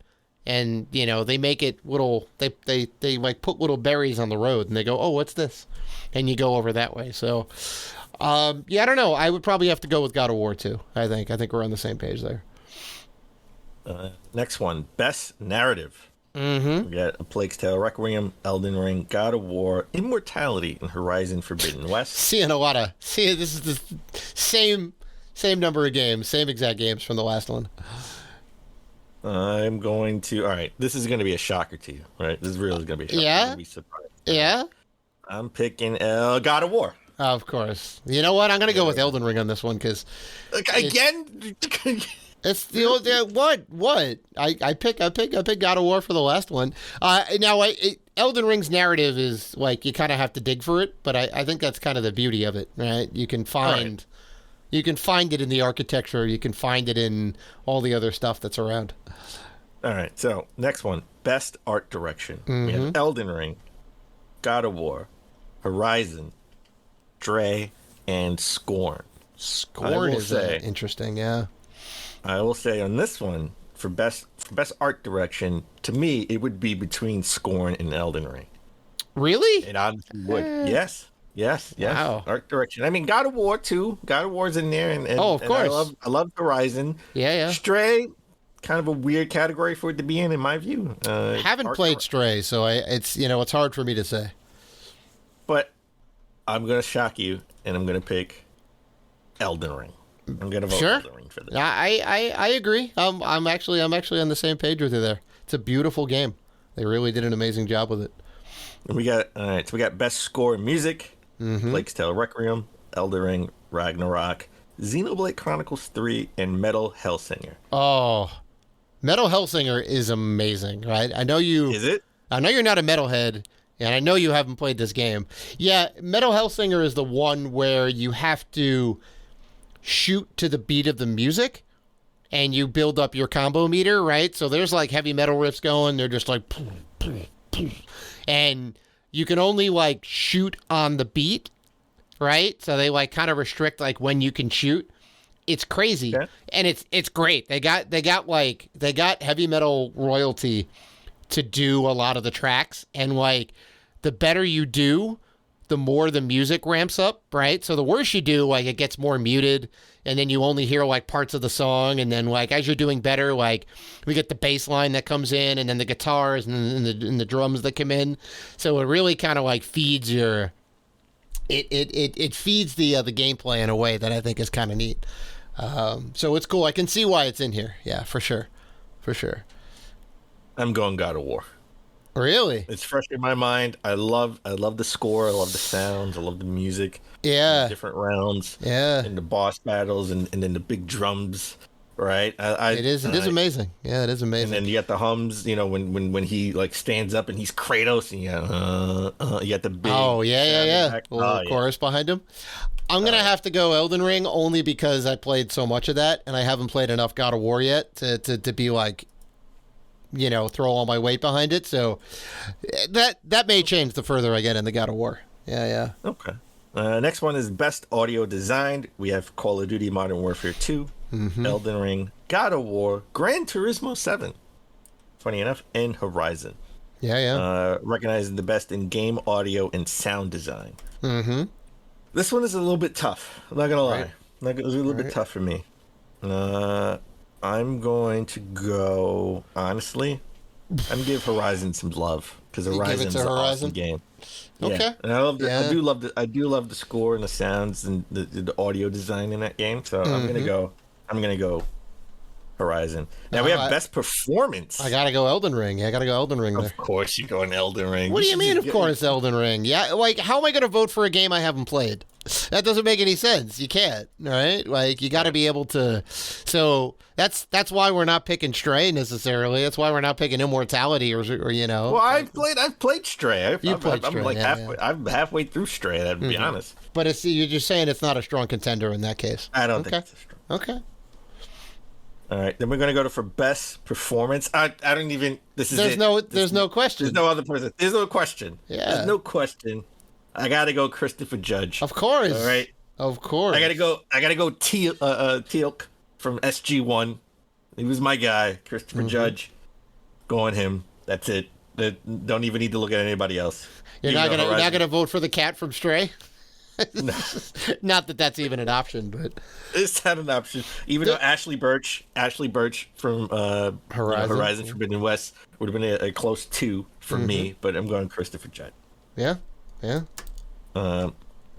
And, they make it little, they like put little berries on the road and they go, oh, what's this? And you go over that way. So, I don't know. I would probably have to go with God of War too. I think we're on the same page there. Next one, best narrative. We got A Plague's Tale, Requiem, Elden Ring, God of War, Immortality, and Horizon Forbidden West. Seeing a lot of this is the same number of games, same exact games from the last one. I'm going to. All right, this is going to be a shocker to you, right? This is really going to be a shocker. Yeah? You're gonna be surprised. Yeah. I'm picking God of War. Of course. You know what? I'm going to go with Elden Ring on this one because Again? it's the old what? I pick God of War for the last one. Now Elden Ring's narrative is like you kind of have to dig for it, but I think that's kind of the beauty of it, right? You can find it in the architecture, you can find it in all the other stuff that's around. All right, so next one, Best Art Direction. We have Elden Ring, God of War, Horizon, Dre, and Scorn. Scorn is interesting, yeah. I will say on this one, for best art direction, to me, it would be between Scorn and Elden Ring. Really? It honestly would. Yes. Wow. Art direction. I mean, God of War too. God of War's in there, and of course. I love Horizon. Yeah. Stray, kind of a weird category for it to be in my view. Haven't played Stray, so it's hard for me to say. But I'm gonna shock you, and I'm gonna pick Elden Ring. I'm gonna vote Elden Ring for this. I agree. I'm actually on the same page with you there. It's a beautiful game. They really did an amazing job with it. And we got best score in music, Plague's Tale Requiem, Elden Ring, Ragnarok, Xenoblade Chronicles 3, and Metal Hellsinger. Oh, Metal Hellsinger is amazing, right? I know you. Is it? I know you're not a metalhead, and I know you haven't played this game. Yeah, Metal Hellsinger is the one where you have to shoot to the beat of the music and you build up your combo meter, right? So there's like heavy metal riffs going. They're just like, and you can only like shoot on the beat, right? So they like kind of restrict like when you can shoot. It's crazy. Okay. And it's great. They got heavy metal royalty to do a lot of the tracks, and like the better you do, the more the music ramps up, right? So the worse you do, like it gets more muted, and then you only hear like parts of the song, and then like as you're doing better, like we get the bass line that comes in, and then the guitars and the drums that come in. So it really kind of like feeds your it feeds the gameplay in a way that I think is kind of neat. So it's cool. I can see why it's in here. Yeah, for sure. I'm going God of War. Really? It's fresh in my mind. I love the score. I love the sounds. I love the music. Yeah. The different rounds. Yeah. And the boss battles and then the big drums. Right. It is amazing. Yeah, it is amazing. And then you got the hums. You know, when he like stands up and he's Kratos, and you got the big. Oh yeah. Little chorus behind him. I'm gonna have to go Elden Ring only because I played so much of that, and I haven't played enough God of War yet to be like, throw all my weight behind it. So that may change the further I get into God of War. Yeah. Okay. Next one is Best Audio Designed. We have Call of Duty Modern Warfare 2, Elden Ring, God of War, Gran Turismo 7, funny enough, and Horizon. Yeah. Recognizing the best in game audio and sound design. This one is a little bit tough. I'm not going to lie. Right. It was a little bit tough for me. I'm going to go, honestly, I'm going to give Horizon some love, because Horizon is an awesome game. Okay. Yeah. And I do love the score and the sounds and the audio design in that game. So I'm gonna go Horizon. Now we have best performance. I gotta go Elden Ring. Yeah, I gotta go Elden Ring there. Of course you're going Elden Ring. What do you mean, of course, Elden Ring? Yeah, like, how am I gonna vote for a game I haven't played? That doesn't make any sense. You can't, right? Like, you gotta be able to. So that's why we're not picking Stray necessarily. That's why we're not picking Immortality or. Well, I've played Stray. Stray. I'm halfway through Stray. To be honest. But you're just saying it's not a strong contender in that case. I don't think it's strong. Okay. All right, then we're gonna go for best performance. I don't even. There's no question. There's no other person. There's no question. Yeah. There's no question. I gotta go Christopher Judge. Of course. All right. Of course. I gotta go Teal'c from SG1. He was my guy, Christopher Judge. Go on him. That's it. Don't even need to look at anybody else. You're not gonna vote for the cat from Stray? No. Not that that's even an option, but It's not an option. Even though Ashley Birch from Horizon Forbidden West would have been a close 2 for me, but I'm going Christopher Judd. yeah.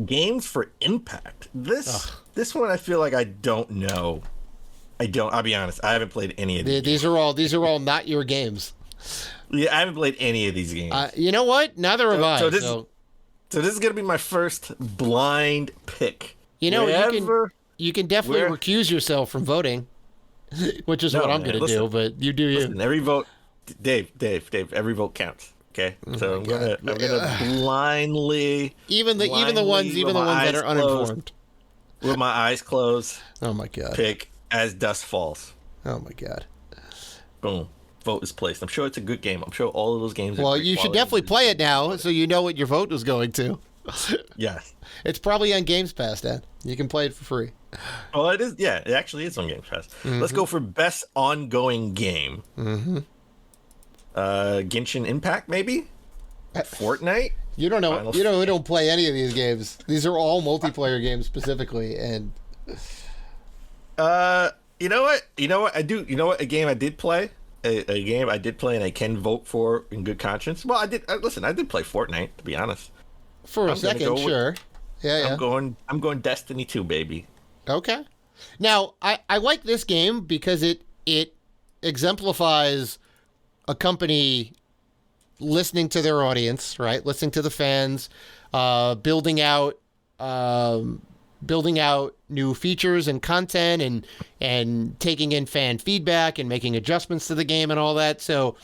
Games for Impact. This one I feel like I don't know. I'll be honest. I haven't played any of these. These are all not your games. Yeah, I haven't played any of these games. You know what? Neither have I. So this is gonna be my first blind pick. You know, you can definitely recuse yourself from voting, which is what I'm gonna do. But you do you. Listen, every vote, Dave. Every vote counts. Okay, so I'm gonna blindly, even the ones that are uninformed, with my eyes closed. Oh my god! Pick As Dusk Falls. Oh my god! Boom. Vote is placed. I'm sure it's a good game. I'm sure all of those games are well, you should definitely play it now so you know what your vote was going to. Yes. It's probably on Games Pass, Dan. You can play it for free. Well, it is. Yeah, it actually is on Games Pass. Let's go for best ongoing game. Genshin Impact, maybe? Fortnite? You don't know. We don't play any of these games. These are all multiplayer games specifically, and you know what? I do. You know what? A game I did play. A game I did play and I can vote for in good conscience. Well, I did. Listen, I did play Fortnite, to be honest. For a second, sure. Yeah. I'm going Destiny 2, baby. Okay. Now, I like this game because it exemplifies a company listening to their audience, right? Listening to the fans, building out new features and content and taking in fan feedback and making adjustments to the game and all that. So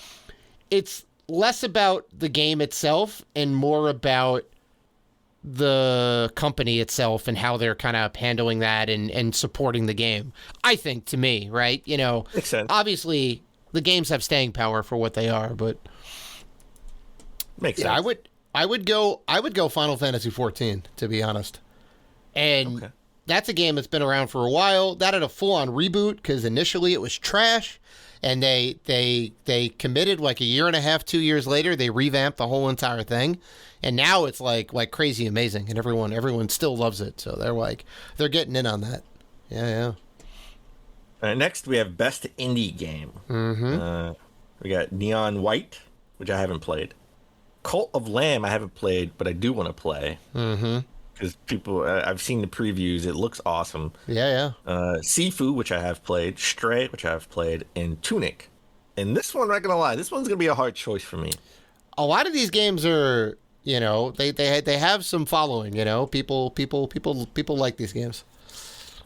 it's less about the game itself and more about the company itself and how they're kind of handling that and supporting the game. I think, to me, right? You know, makes sense. Obviously the games have staying power for what they are, but makes sense. I would go Final Fantasy 14, to be honest. And that's a game that's been around for a while. That had a full-on reboot because initially it was trash, and they committed like a year and a half, 2 years later, they revamped the whole entire thing, and now it's like crazy amazing, and everyone still loves it. So they're getting in on that. Yeah. Next we have best indie game. We got Neon White, which I haven't played. Cult of Lamb I haven't played, but I do want to play. Because I've seen the previews. It looks awesome. Yeah. Sifu, which I have played. Stray, which I have played. And Tunic. And this one, I'm not going to lie, this one's going to be a hard choice for me. A lot of these games are, you know, they have some following, you know. People like these games.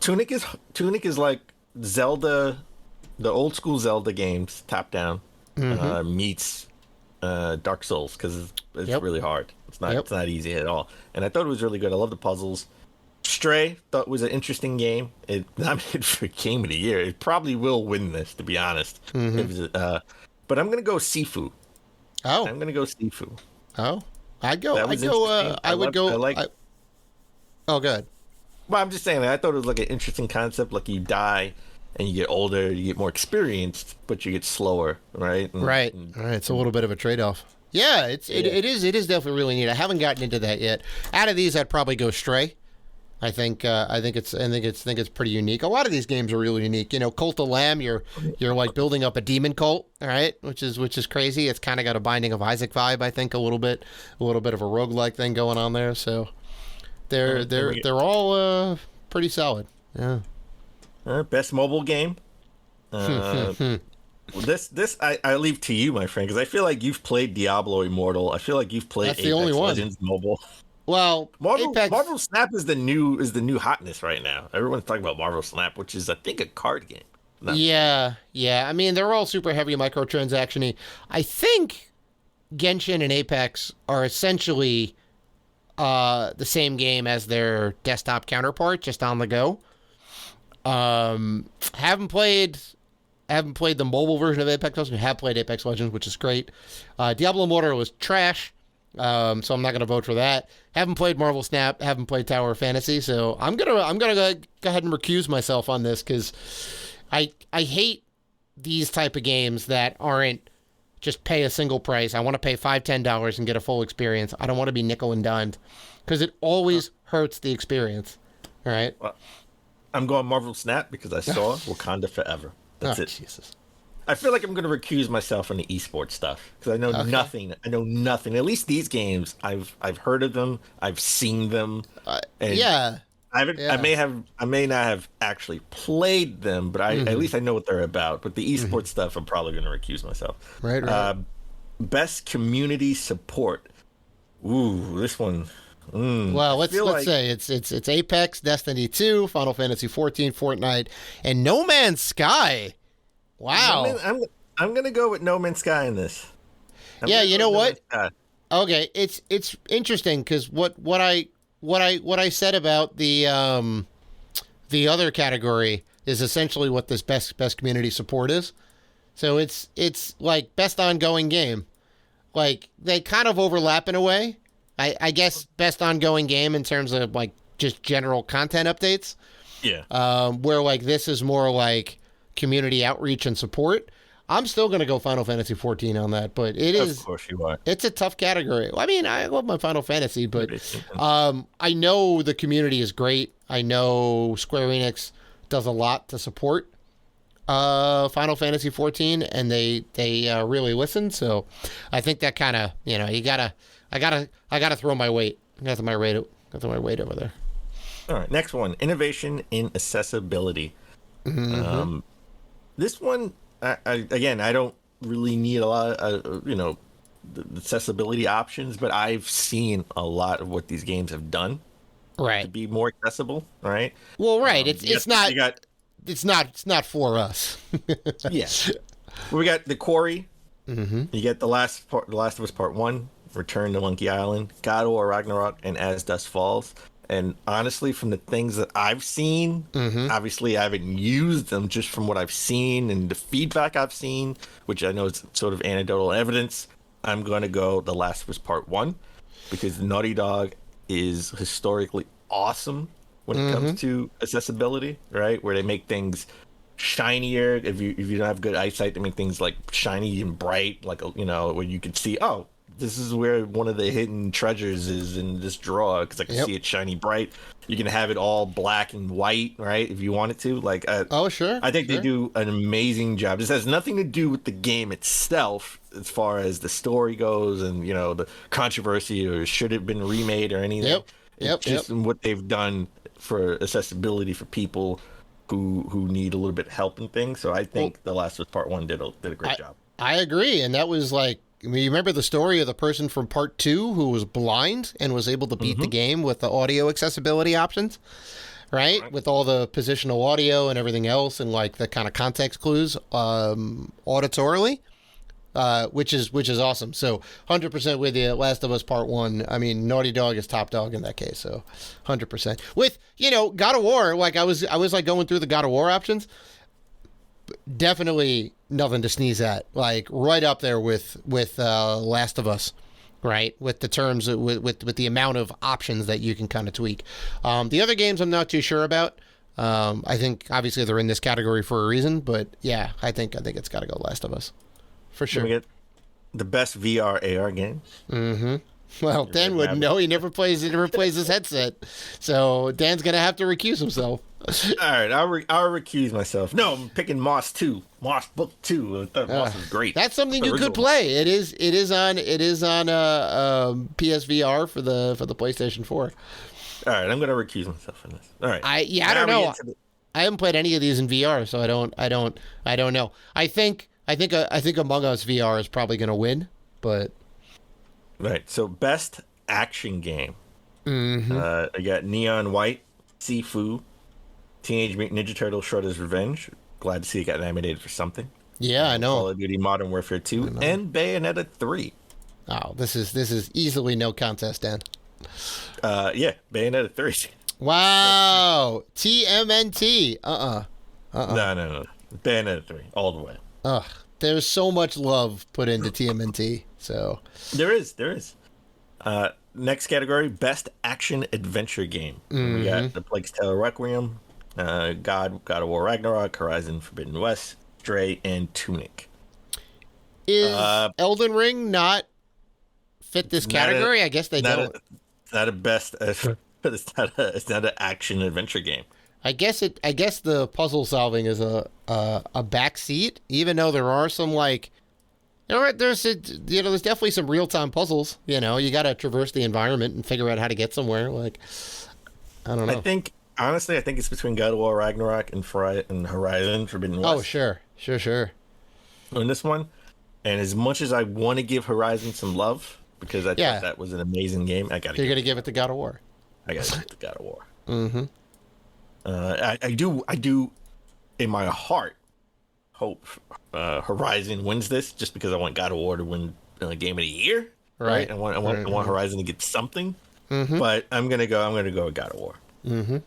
Tunic is like Zelda, the old school Zelda games, top down, meets Dark Souls, because it's really hard. It's not easy at all. And I thought it was really good. I love the puzzles. Stray, thought was an interesting game. It nominated for Game of the Year. It probably will win this, to be honest. But I'm gonna go Sifu. Oh, I'm gonna go Sifu. Oh, I would go. Oh, good. Well, I'm just saying that I thought it was like an interesting concept. Like you die and you get older, you get more experienced, but you get slower, right? Right. It's a little bit of a trade-off. Yeah, it is definitely really neat. I haven't gotten into that yet. Out of these, I'd probably go Stray. I think it's pretty unique. A lot of these games are really unique. You know, Cult of Lamb, you're like building up a demon cult, all right, which is crazy. It's kind of got a Binding of Isaac vibe, I think, a little bit of a roguelike thing going on there. So they're all pretty solid. Yeah. Best mobile game. This I leave to you, my friend, because I feel like you've played Diablo Immortal. I feel like you've played Apex Legends Mobile. Well, Marvel Snap is the new hotness right now. Everyone's talking about Marvel Snap, which is I think a card game. Yeah. I mean, they're all super heavy microtransaction-y. I think Genshin and Apex are essentially the same game as their desktop counterpart, just on the go. Haven't played the mobile version of Apex Legends. Have played Apex Legends, which is great. Diablo Immortal was trash, so I'm not gonna vote for that. Haven't played Marvel Snap. Haven't played Tower of Fantasy, so I'm gonna go ahead and recuse myself on this because I hate these type of games that aren't just pay a single price. I want to pay $5-10 and get a full experience. I don't want to be nickel and dimed because it always hurts the experience. All right. Well, I'm going Marvel Snap because I saw Wakanda Forever. That's it. Jesus. I feel like I'm going to recuse myself from the esports stuff because I know nothing. I know nothing. At least these games, I've heard of them. I've seen them. And Yeah. I may not have actually played them, but at least I know what they're about. But the esports stuff, I'm probably going to recuse myself. Right. Best community support. Ooh, this one. Well, let's say it's Apex, Destiny 2, Final Fantasy 14, Fortnite, and No Man's Sky. Wow. I'm gonna go with No Man's Sky in this. Yeah, you know what? Okay, it's interesting because what I said about the other category is essentially what this best community support is. So it's like best ongoing game. Like they kind of overlap in a way. I guess best ongoing game in terms of like just general content updates. Yeah. Where like this is more like community outreach and support. I'm still going to go Final Fantasy 14 on that, but it is. Of course you are. It's a tough category. I mean, I love my Final Fantasy, but I know the community is great. I know Square Enix does a lot to support Final Fantasy 14, and they really listen. So I think that kind of I gotta throw my weight. I got my weight over there. All right, next one: innovation in accessibility. This one, I don't really need a lot of the accessibility options, but I've seen a lot of what these games have done, right, to be more accessible. Right. Well, right. It's not for us. Yeah. We got the Quarry. You get the Last of Us Part 1, Return to Monkey Island, God of War Ragnarok, and As Dusk Falls. And honestly, from the things that I've seen, obviously I haven't used them, just from what I've seen and the feedback I've seen, which I know is sort of anecdotal evidence, I'm going to go The Last of Us Part 1, because Naughty Dog is historically awesome when it comes to accessibility, right? Where they make things shinier. If you don't have good eyesight, they make things like shiny and bright, like, where you can see, oh, this is where one of the hidden treasures is in this drawer, because I can see it shiny bright. You can have it all black and white, right, if you wanted to. Like, sure. I think they do an amazing job. This has nothing to do with the game itself, as far as the story goes, and the controversy or should it have been remade or anything. It's just in what they've done for accessibility for people who need a little bit of help and things. So I think The Last of Us Part 1 did a great job. I agree, and that was like. I mean, you remember the story of the person from Part 2 who was blind and was able to beat the game with the audio accessibility options, right? With all the positional audio and everything else, and like the kind of context clues auditorily, which is awesome. So 100% with you. Last of Us Part 1. I mean, Naughty Dog is top dog in that case. So 100%. With God of War, like I was like going through the God of War options. Definitely nothing to sneeze at. Like right up there with Last of Us, right? With the terms with the amount of options that you can kind of tweak. The other games I'm not too sure about. I think obviously they're in this category for a reason, but yeah, I think it's got to go Last of Us for sure. We get the best VR AR game. Well, Dan wouldn't know. He never plays his headset, so Dan's gonna have to recuse himself. All right, I'll recuse myself. No, I'm picking Moss 2. Moss Book 2. I thought Moss was great. That's something you could play. It is on PSVR for the PlayStation 4. All right, I'm gonna recuse myself from this. All right. I don't know. I haven't played any of these in VR, so I don't know. I think Among Us VR is probably gonna win, but. Right. So best action game. I got Neon White, Sifu, Teenage Mutant Ninja Turtles: Shredder's Revenge. Glad to see it got nominated for something. Yeah, I know. Call of Duty: Modern Warfare 2 and Bayonetta 3. Oh, this is easily no contest, Dan. Yeah, Bayonetta 3. Wow. TMNT. No. Bayonetta 3 all the way. Ugh. There's so much love put into TMNT. So there is. Next category: best action adventure game. We got The Plague's Tale: Requiem, God of War Ragnarok, Horizon Forbidden West, Stray, and Tunic. Is Elden Ring not fit this category? I guess they don't. Not a best but it's not an action adventure game. I guess the puzzle solving is a back seat, even though there are some like, there's definitely some real time puzzles. You got to traverse the environment and figure out how to get somewhere. Like, I don't know. I think it's between God of War Ragnarok and Horizon Forbidden West. Oh, sure. On this one, and as much as I want to give Horizon some love because I thought that was an amazing game, You're gonna give it to God of War. I got to give it to God of War. Mm-hmm. I do, in my heart, hope Horizon wins this just because I want God of War to win Game of the Year. Right. I want Horizon to get something. Mm-hmm. But I'm gonna go with God of War. Mm-hmm.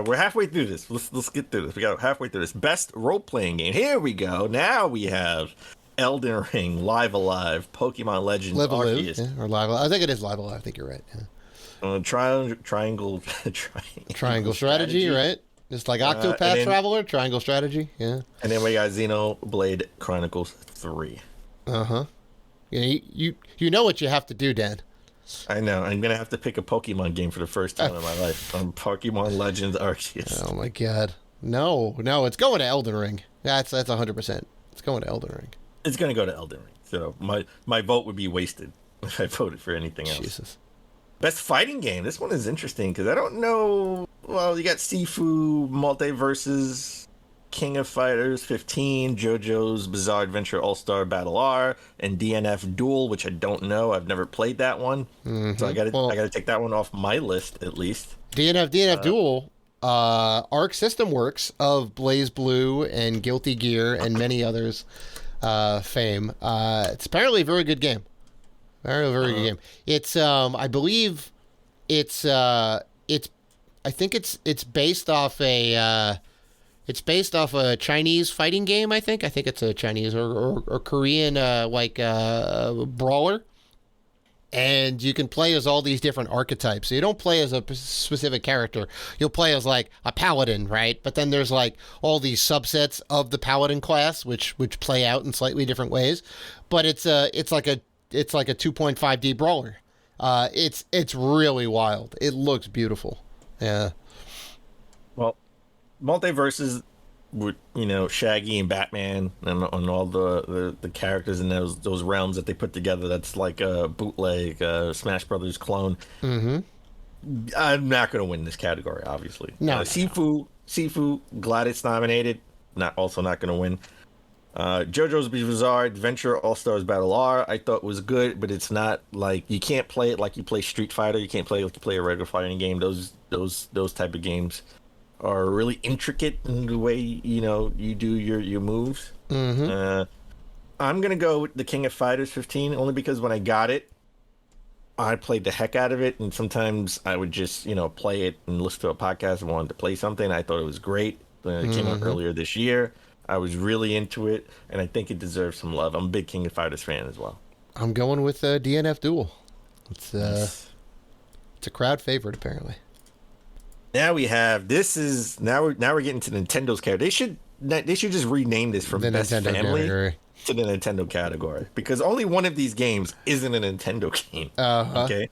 We're halfway through this. Let's get through this. We got halfway through this. Best role-playing game. Here we go. Now we have Elden Ring, Live Alive, Pokemon Legends, Arceus. Yeah, or Live Alive. I think it is Live Alive. I think you're right. Yeah. Triangle strategy, right? Just like Octopath Traveler, Triangle Strategy. Yeah. And then we got Xenoblade Chronicles 3. Uh-huh. Yeah, you know what you have to do, Dan. I know. I'm going to have to pick a Pokemon game for the first time in my life. Pokemon Legends Arceus. Oh, my God. No, it's going to Elden Ring. That's 100%. It's going to Elden Ring. It's going to go to Elden Ring. So my vote would be wasted if I voted for anything else. Jesus. Best fighting game. This one is interesting because I don't know. Well, you got Sifu, Multiverses, King of Fighters 15, JoJo's Bizarre Adventure All-Star Battle R, and DNF Duel, which I don't know. I've never played that one. Mm-hmm. So I gotta take that one off my list at least. DNF Duel, Arc System Works of Blaze Blue and Guilty Gear and many others fame. It's apparently a very good game. Very good game. It's I believe it's I think it's based off a Chinese fighting game. I think it's a Chinese or Korean brawler, and you can play as all these different archetypes. So you don't play as a specific character. You'll play as like a paladin, right? But then there's like all these subsets of the paladin class, which play out in slightly different ways. But it's like a 2.5D brawler. It's really wild. It looks beautiful. Yeah. Well, Multiverses with Shaggy and Batman and all the characters in those realms that they put together. That's like a bootleg Smash Brothers clone. Mm-hmm. I'm not going to win this category, obviously. No. Sifu, glad it's nominated. Not going to win. JoJo's Bizarre Adventure All-Stars Battle R, I thought was good, but it's not like you can't play it like you play Street Fighter. You can't play it like you play a regular fighting game. Those type of games are really intricate in the way you do your moves. Mm-hmm. I'm gonna go with the King of Fighters 15 only because when I got it, I played the heck out of it, and sometimes I would just play it and listen to a podcast and wanted to play something. I thought it was great. It came out earlier this year. I was really into it, and I think it deserves some love. I'm a big King of Fighters fan as well. I'm going with DNF Duel. It's a crowd favorite apparently. Now we have now we're getting to Nintendo's category. They should just rename this from the Best Nintendo Family category to the Nintendo category because only one of these games isn't a Nintendo game. Uh-huh. Okay,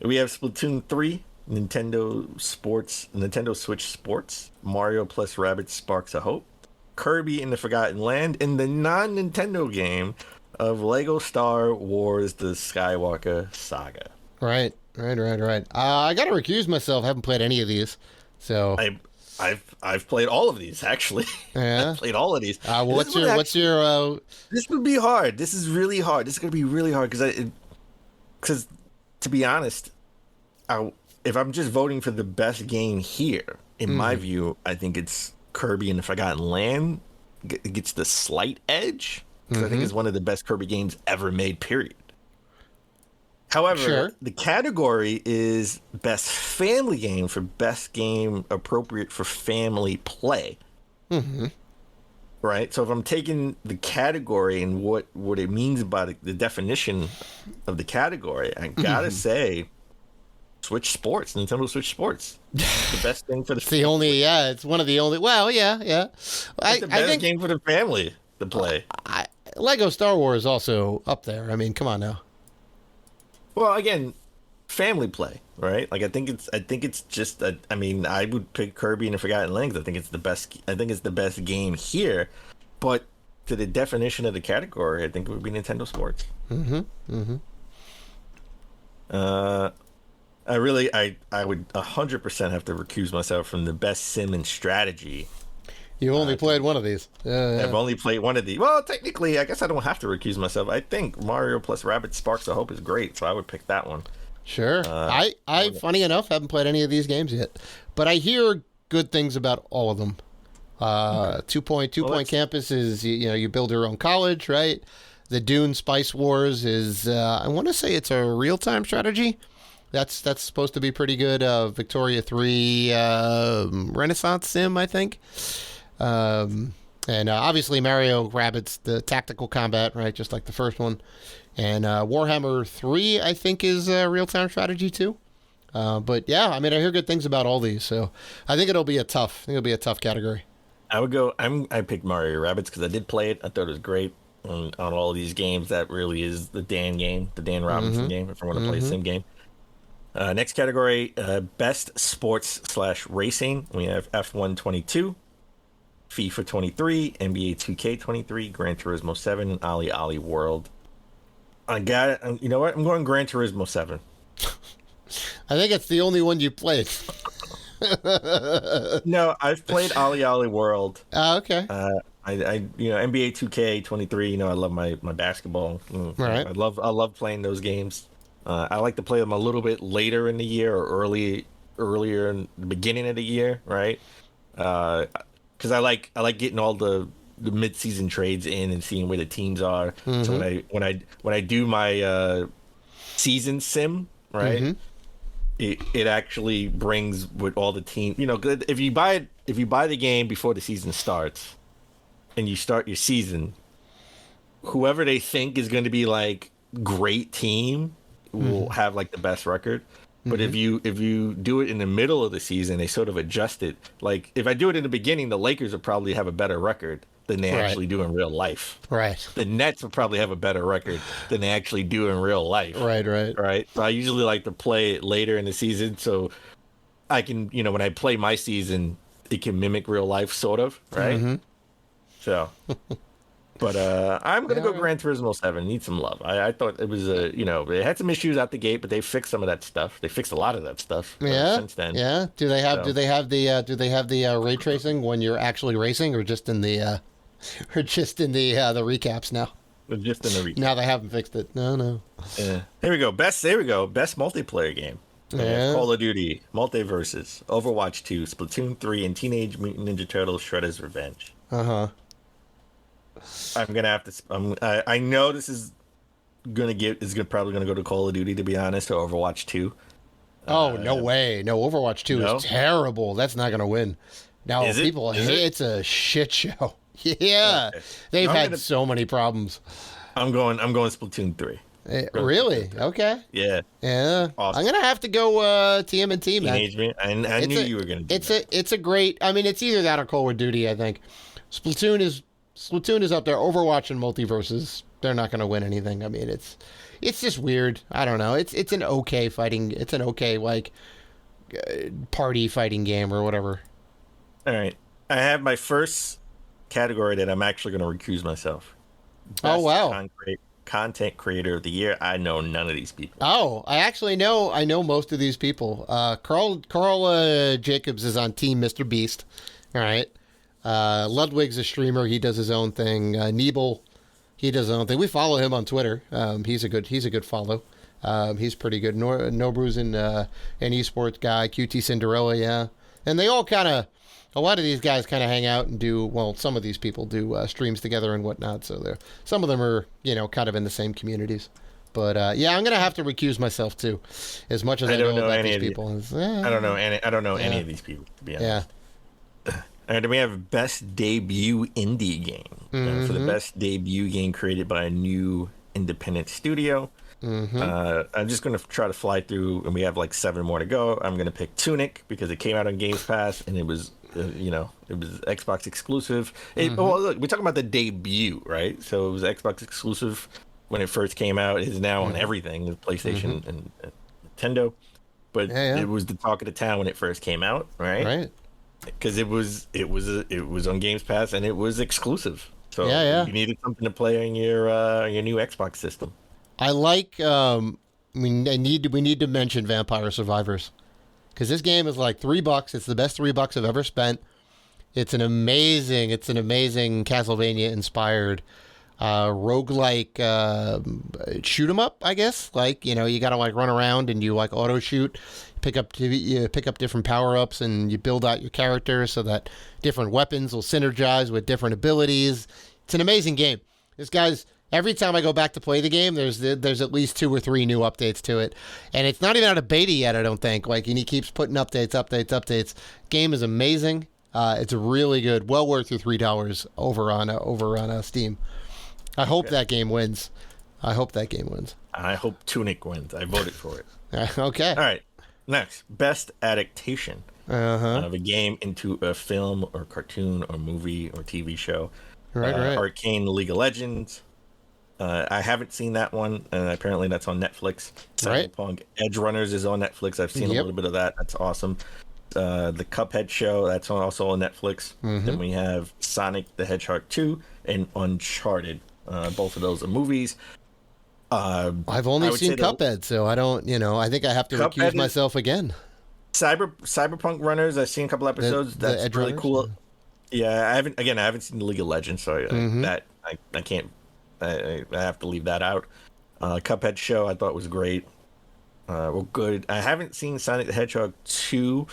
we have Splatoon 3, Nintendo Switch Sports, Mario plus Rabbids Sparks of Hope, Kirby in the Forgotten Land, and the non-Nintendo game of Lego Star Wars: The Skywalker Saga. Right. I got to recuse myself. I haven't played any of these, so I've played all of these actually. Yeah, I've played all of these. What's your? This would be hard. This is really hard. This is gonna be really hard because to be honest, if I'm just voting for the best game here, in my view, I think it's Kirby in the Forgotten Land gets the slight edge because I think it's one of the best Kirby games ever made. Period. However, the category is best family game for best game appropriate for family play. Mm-hmm. Right? So if I'm taking the category and what it means by the definition of the category, I gotta say Switch Sports, Nintendo Switch Sports. The best thing for the family. It's one of the only, well, yeah. It's the best game for the family to play. Lego Star Wars is also up there. I mean, come on now. Well, again, family play, right? Like I think it's just I mean, I would pick Kirby and the Forgotten Lands. I think it's the best game here, but to the definition of the category, I think it would be Nintendo Sports. I would 100% have to recuse myself from the best sim and strategy. You only played one of these. I've only played one of these. Well, technically, I guess I don't have to recuse myself. I think Mario plus Rabbids Sparks of Hope is great, so I would pick that one. Sure. I funny enough, haven't played any of these games yet, but I hear good things about all of them. Two Point Campus is, you build your own college, right? The Dune Spice Wars is, I want to say it's a real-time strategy. That's supposed to be pretty good. Victoria 3 Renaissance Sim, I think. And obviously Mario Rabbids, the tactical combat, right? Just like the first one. And Warhammer 3, I think, is real-time strategy too. But yeah, I mean, I hear good things about all these, so I think it'll be a tough category. I picked Mario Rabbids because I did play it. I thought it was great on all of these games. That really is the Dan game, the Dan Robinson game, if I want to play a sim game. Next category, best sports/racing. We have F1 22, FIFA 23, NBA 2K 23, Gran Turismo 7, and Ali Ali World. I got it. You know what? I'm going Gran Turismo 7. I think it's the only one you played. No, I've played Ali Ali World. Okay. I NBA 2K 23. I love my basketball. Right. I love playing those games. I like to play them a little bit later in the year or earlier in the beginning of the year, right? Because I like getting all the mid-season trades in and seeing where the teams are. So when I do my season sim, right? It actually brings with all the team. If you buy the game before the season starts, and you start your season, whoever they think is going to be like great team will have like the best record. But if you do it in the middle of the season, they sort of adjust it. Like if I do it in the beginning, the Lakers will probably have a better record than they actually do in real life. Right. The Nets will probably have a better record than they actually do in real life. Right. So I usually like to play it later in the season so I can, when I play my season, it can mimic real life sort of, right? So, but I'm going to go Gran Turismo 7. Need some love. I thought it was, it had some issues out the gate, but they fixed some of that stuff. They fixed a lot of that stuff since then. Yeah. Do they have the ray tracing when you're actually racing, or just in the the recaps now? Just in the recap. Now they haven't fixed it. No. Yeah. Here we go. Best multiplayer game. Yeah. Call of Duty, Multiverses, Overwatch 2, Splatoon 3, and Teenage Mutant Ninja Turtles: Shredder's Revenge. I'm gonna have to. I know this is probably gonna go to Call of Duty, to be honest, or Overwatch 2. Oh, no way! No, Overwatch 2 is terrible. That's not gonna win. No, people hate it. It's a shit show. Yeah, they've had so many problems. I'm going Splatoon 3. Really? Okay. Yeah. Awesome. I'm gonna have to go TMNT, man. I knew you were gonna do that. It's a great. I mean, it's either that or Call of Duty. I think Splatoon is up there. Overwatch and Multiverses, they're not gonna win anything. I mean, it's just weird. I don't know. It's an okay fighting. It's an okay party fighting game or whatever. All right. I have my first category that I'm actually going to recuse myself. Oh, wow. Content creator of the year. I know none of these people. Oh, I actually know. I know most of these people. Carl Jacobs is on Team Mr. Beast. All right. Ludwig's a streamer. He does his own thing. Nebel, he does his own thing. We follow him on Twitter. He's a good follow. He's pretty good. Nobru's an esports guy. QT Cinderella, yeah. And they all a lot of these guys kind of hang out and some of these people do streams together and whatnot. So some of them are, kind of in the same communities. But yeah, I'm gonna have to recuse myself too, as much as I know about these people. I don't know any of these people, to be honest. Yeah. All right, then we have best debut indie game. For the best debut game created by a new independent studio. I'm just going to try to fly through, and we have like 7 more to go. I'm going to pick Tunic because it came out on Games Pass, and it was, it was Xbox exclusive. Well, look, we're talking about the debut, right? So it was Xbox exclusive when it first came out. It is now on everything, PlayStation and Nintendo, but Yeah, yeah. it was the talk of the town when it first came out, right? Right. Because it was on Games Pass and it was exclusive. So Yeah, yeah. you needed something to play on your new Xbox system. I like. We need to mention Vampire Survivors because this game is like $3. It's the best $3 I've ever spent. It's an amazing Castlevania inspired roguelike shoot 'em up, I guess. Like, you know, you got to like run around and you like auto shoot, you pick up different power ups and you build out your character so that different weapons will synergize with different abilities. It's an amazing game. This guy's every time I go back to play the game, there's at least 2 or 3 new updates to it, and it's not even out of beta yet. I don't think. Like, and he keeps putting updates. Game is amazing. It's really good. Well worth your $3 over on Steam. I hope that game wins. I hope Tunic wins. I voted for it. Okay. All right. Next, best adaptation of a game into a film or cartoon or movie or TV show. Right. Arcane League of Legends. I haven't seen that one, and apparently that's on Netflix. Right. Cyberpunk Edge Runners is on Netflix. I've seen a little bit of that. That's awesome. The Cuphead show, that's also on Netflix. Then we have Sonic the Hedgehog 2 and Uncharted. Both of those are movies. I've only seen Cuphead, so I don't, I think I have to recuse myself again. Cyberpunk Runners, I've seen a couple episodes. That's Edge really Runners? cool. Yeah, I haven't seen the League of Legends, so that I can't. I have to leave that out. Cuphead show I thought was great. Well, good. I haven't seen Sonic the Hedgehog 2,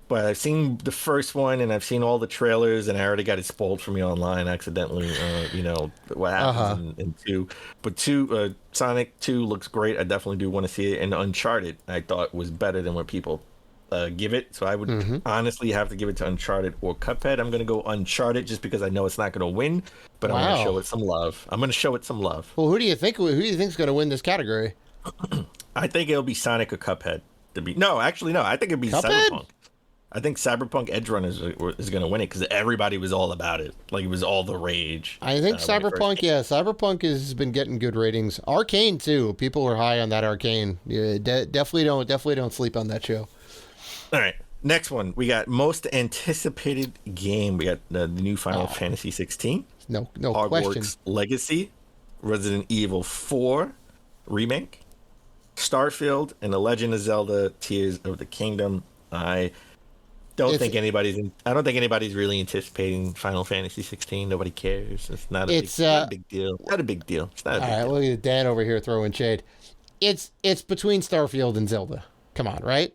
but I've seen the first one and I've seen all the trailers, and I already got it spoiled for me online accidentally. What happens in 2. But Sonic 2 looks great. I definitely do want to see it. And Uncharted I thought was better than what people give it. So I would honestly have to give it to Uncharted or Cuphead. I'm going to go Uncharted just because I know it's not going to win, but I'm going to show it some love. Well, who do you think is going to win this category? I think it'll be Sonic or Cuphead. I think it'll be Cuphead? Cyberpunk. I think Cyberpunk Edge Runners is going to win it because everybody was all about it. Like, it was all the rage. I think Cyberpunk has been getting good ratings. Arcane too. People were high on that Arcane. Yeah, definitely don't sleep on that show. All right, next one. We got most anticipated game. We got the new Final Fantasy 16. No Hogwarts question. Legacy, Resident Evil 4 remake, Starfield, and The Legend of Zelda: Tears of the Kingdom. I don't think anybody's really anticipating Final Fantasy 16. Nobody cares. It's not a big deal. Not a big deal. It's not a big deal. Look at Dan over here throwing shade. It's between Starfield and Zelda. Come on, right?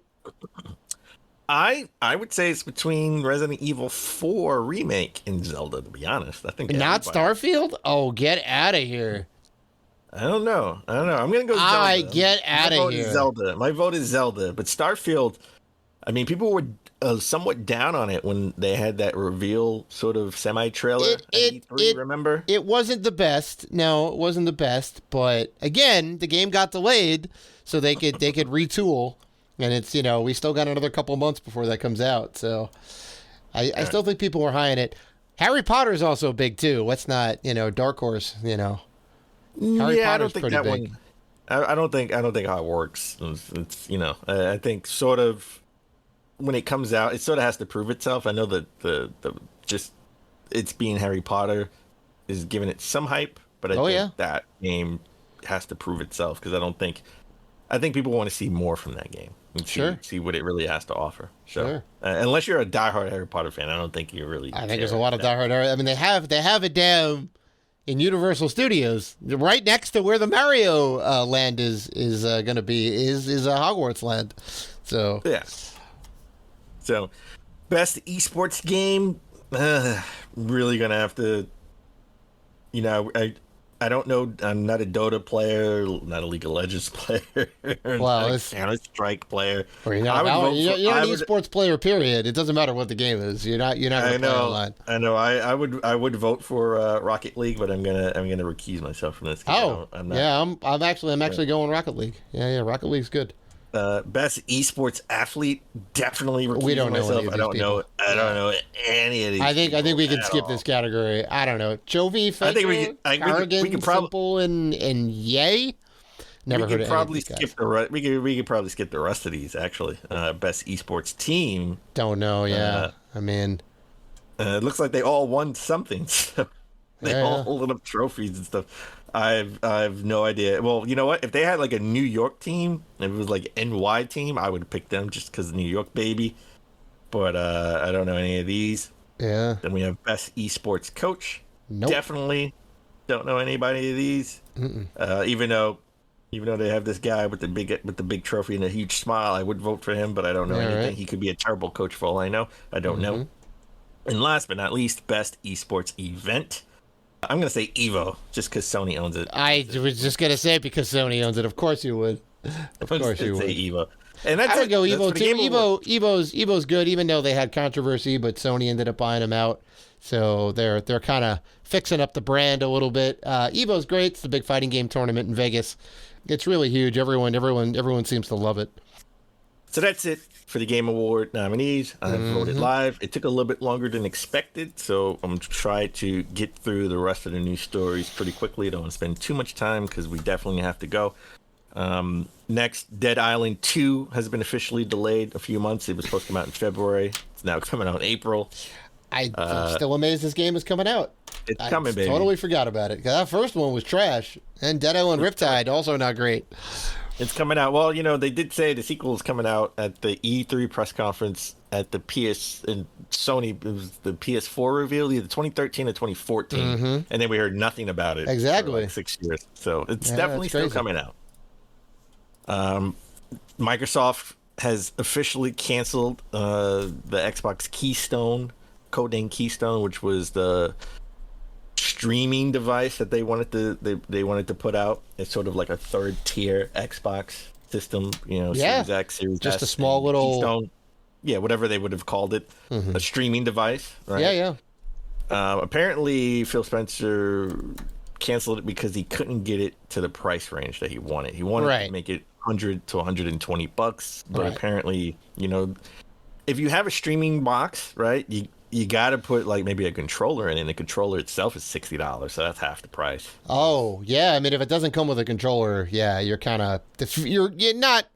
I would say it's between Resident Evil 4 remake and Zelda, to be honest. I think not Starfield? Oh, get out of here. I don't know. I'm going to go Zelda. Get out of here. Zelda. My vote is Zelda. But Starfield, I mean, people were somewhat down on it when they had that reveal sort of semi-trailer at E3, remember? It wasn't the best. No, it wasn't the best. But again, the game got delayed so they could retool. And it's, we still got another couple months before that comes out. So I still think people were high on it. Harry Potter's also big too. Let's not, Dark Horse, Harry Potter's pretty big. I don't think how it works. It's I think sort of when it comes out, it sort of has to prove itself. I know that the just it's being Harry Potter is giving it some hype, but I think that game has to prove itself because I think people want to see more from that game and see what it really has to offer. So, unless you're a diehard Harry Potter fan, I don't think you really. I think there's a lot of diehard. I mean, they have it down in Universal Studios, right next to where the Mario land is going to be, is a Hogwarts land. So yeah. So, best esports game, really gonna have to. I don't know. I'm not a Dota player, not a League of Legends player, well, not a Counter-Strike player. Or you're not an esports player. Period. It doesn't matter what the game is. You're not. I know. I know. I would vote for Rocket League, but I'm gonna recuse myself from this. I'm not, yeah. I'm actually going Rocket League. Yeah. Rocket League's good. Best esports athlete, definitely recuse we don't know myself. I don't know any of these. I think we can skip this category. I don't know. Chovy, Faker, we could probably Simple, and Yay. Never we heard could of any of probably these guys. skip we could probably skip the rest of these actually. Best esports team. Don't know. Yeah, I mean, It looks like they all won something. So they Yeah, all yeah. hold up trophies and stuff. I've no idea. Well, you know what? If they had like a New York team, if it was like NY team, I would pick them just because New York baby. But I don't know any of these. yeah. Then we have best esports coach. Nope. Definitely don't know anybody of these. Even though they have this guy with the big trophy and a huge smile, I would vote for him. But I don't know Yeah, anything. right. He could be a terrible coach for all I know. I don't know. And last but not least, best esports event. I'm gonna say Evo, just because Sony owns it. I was just gonna say because Sony owns it. Of course you would. Of course you say would. Evo. And that's I would it. go That's Evo for the too. Game Awards. Evo's good, even though they had controversy, but Sony ended up buying them out. So they're kind of fixing up the brand a little bit. Evo's great. It's the big fighting game tournament in Vegas. It's really huge. Everyone seems to love it. So that's it for the Game Award nominees. I voted live. It took a little bit longer than expected, so I'm trying to get through the rest of the news stories pretty quickly. Don't want to spend too much time because we definitely have to go. Next, Dead Island 2 has been officially delayed a few months. It was supposed to come out in February. It's now coming out in April. I'm still amazed this game is coming out. It's coming, baby. Totally forgot about it. 'Cause that first one was trash. And Dead Island Riptide, also not great. It's coming out. Well, they did say the sequel is coming out at the E3 press conference at the PS and Sony. It was the PS4 reveal, either 2013 or 2014, and then we heard nothing about it. Exactly. For like 6 years. So it's Yeah, definitely that's still crazy. coming out. Microsoft has officially canceled the Xbox Keystone, codename Keystone, which was the streaming device that they wanted to put out. It's sort of like a third tier Xbox system, Yeah. Series X, Series Just S, a small and little- Keystone, whatever they would have called it, a streaming device, right? Yeah, yeah. Apparently, Phil Spencer canceled it because he couldn't get it to the price range that he wanted. He wanted Right. to make it $100 to $120, but Right. apparently, if you have a streaming box, right, you got to put like maybe a controller in it, and the controller itself is $60, so that's half the price. Oh, yeah. I mean, if it doesn't come with a controller, yeah, you're kind of you're not.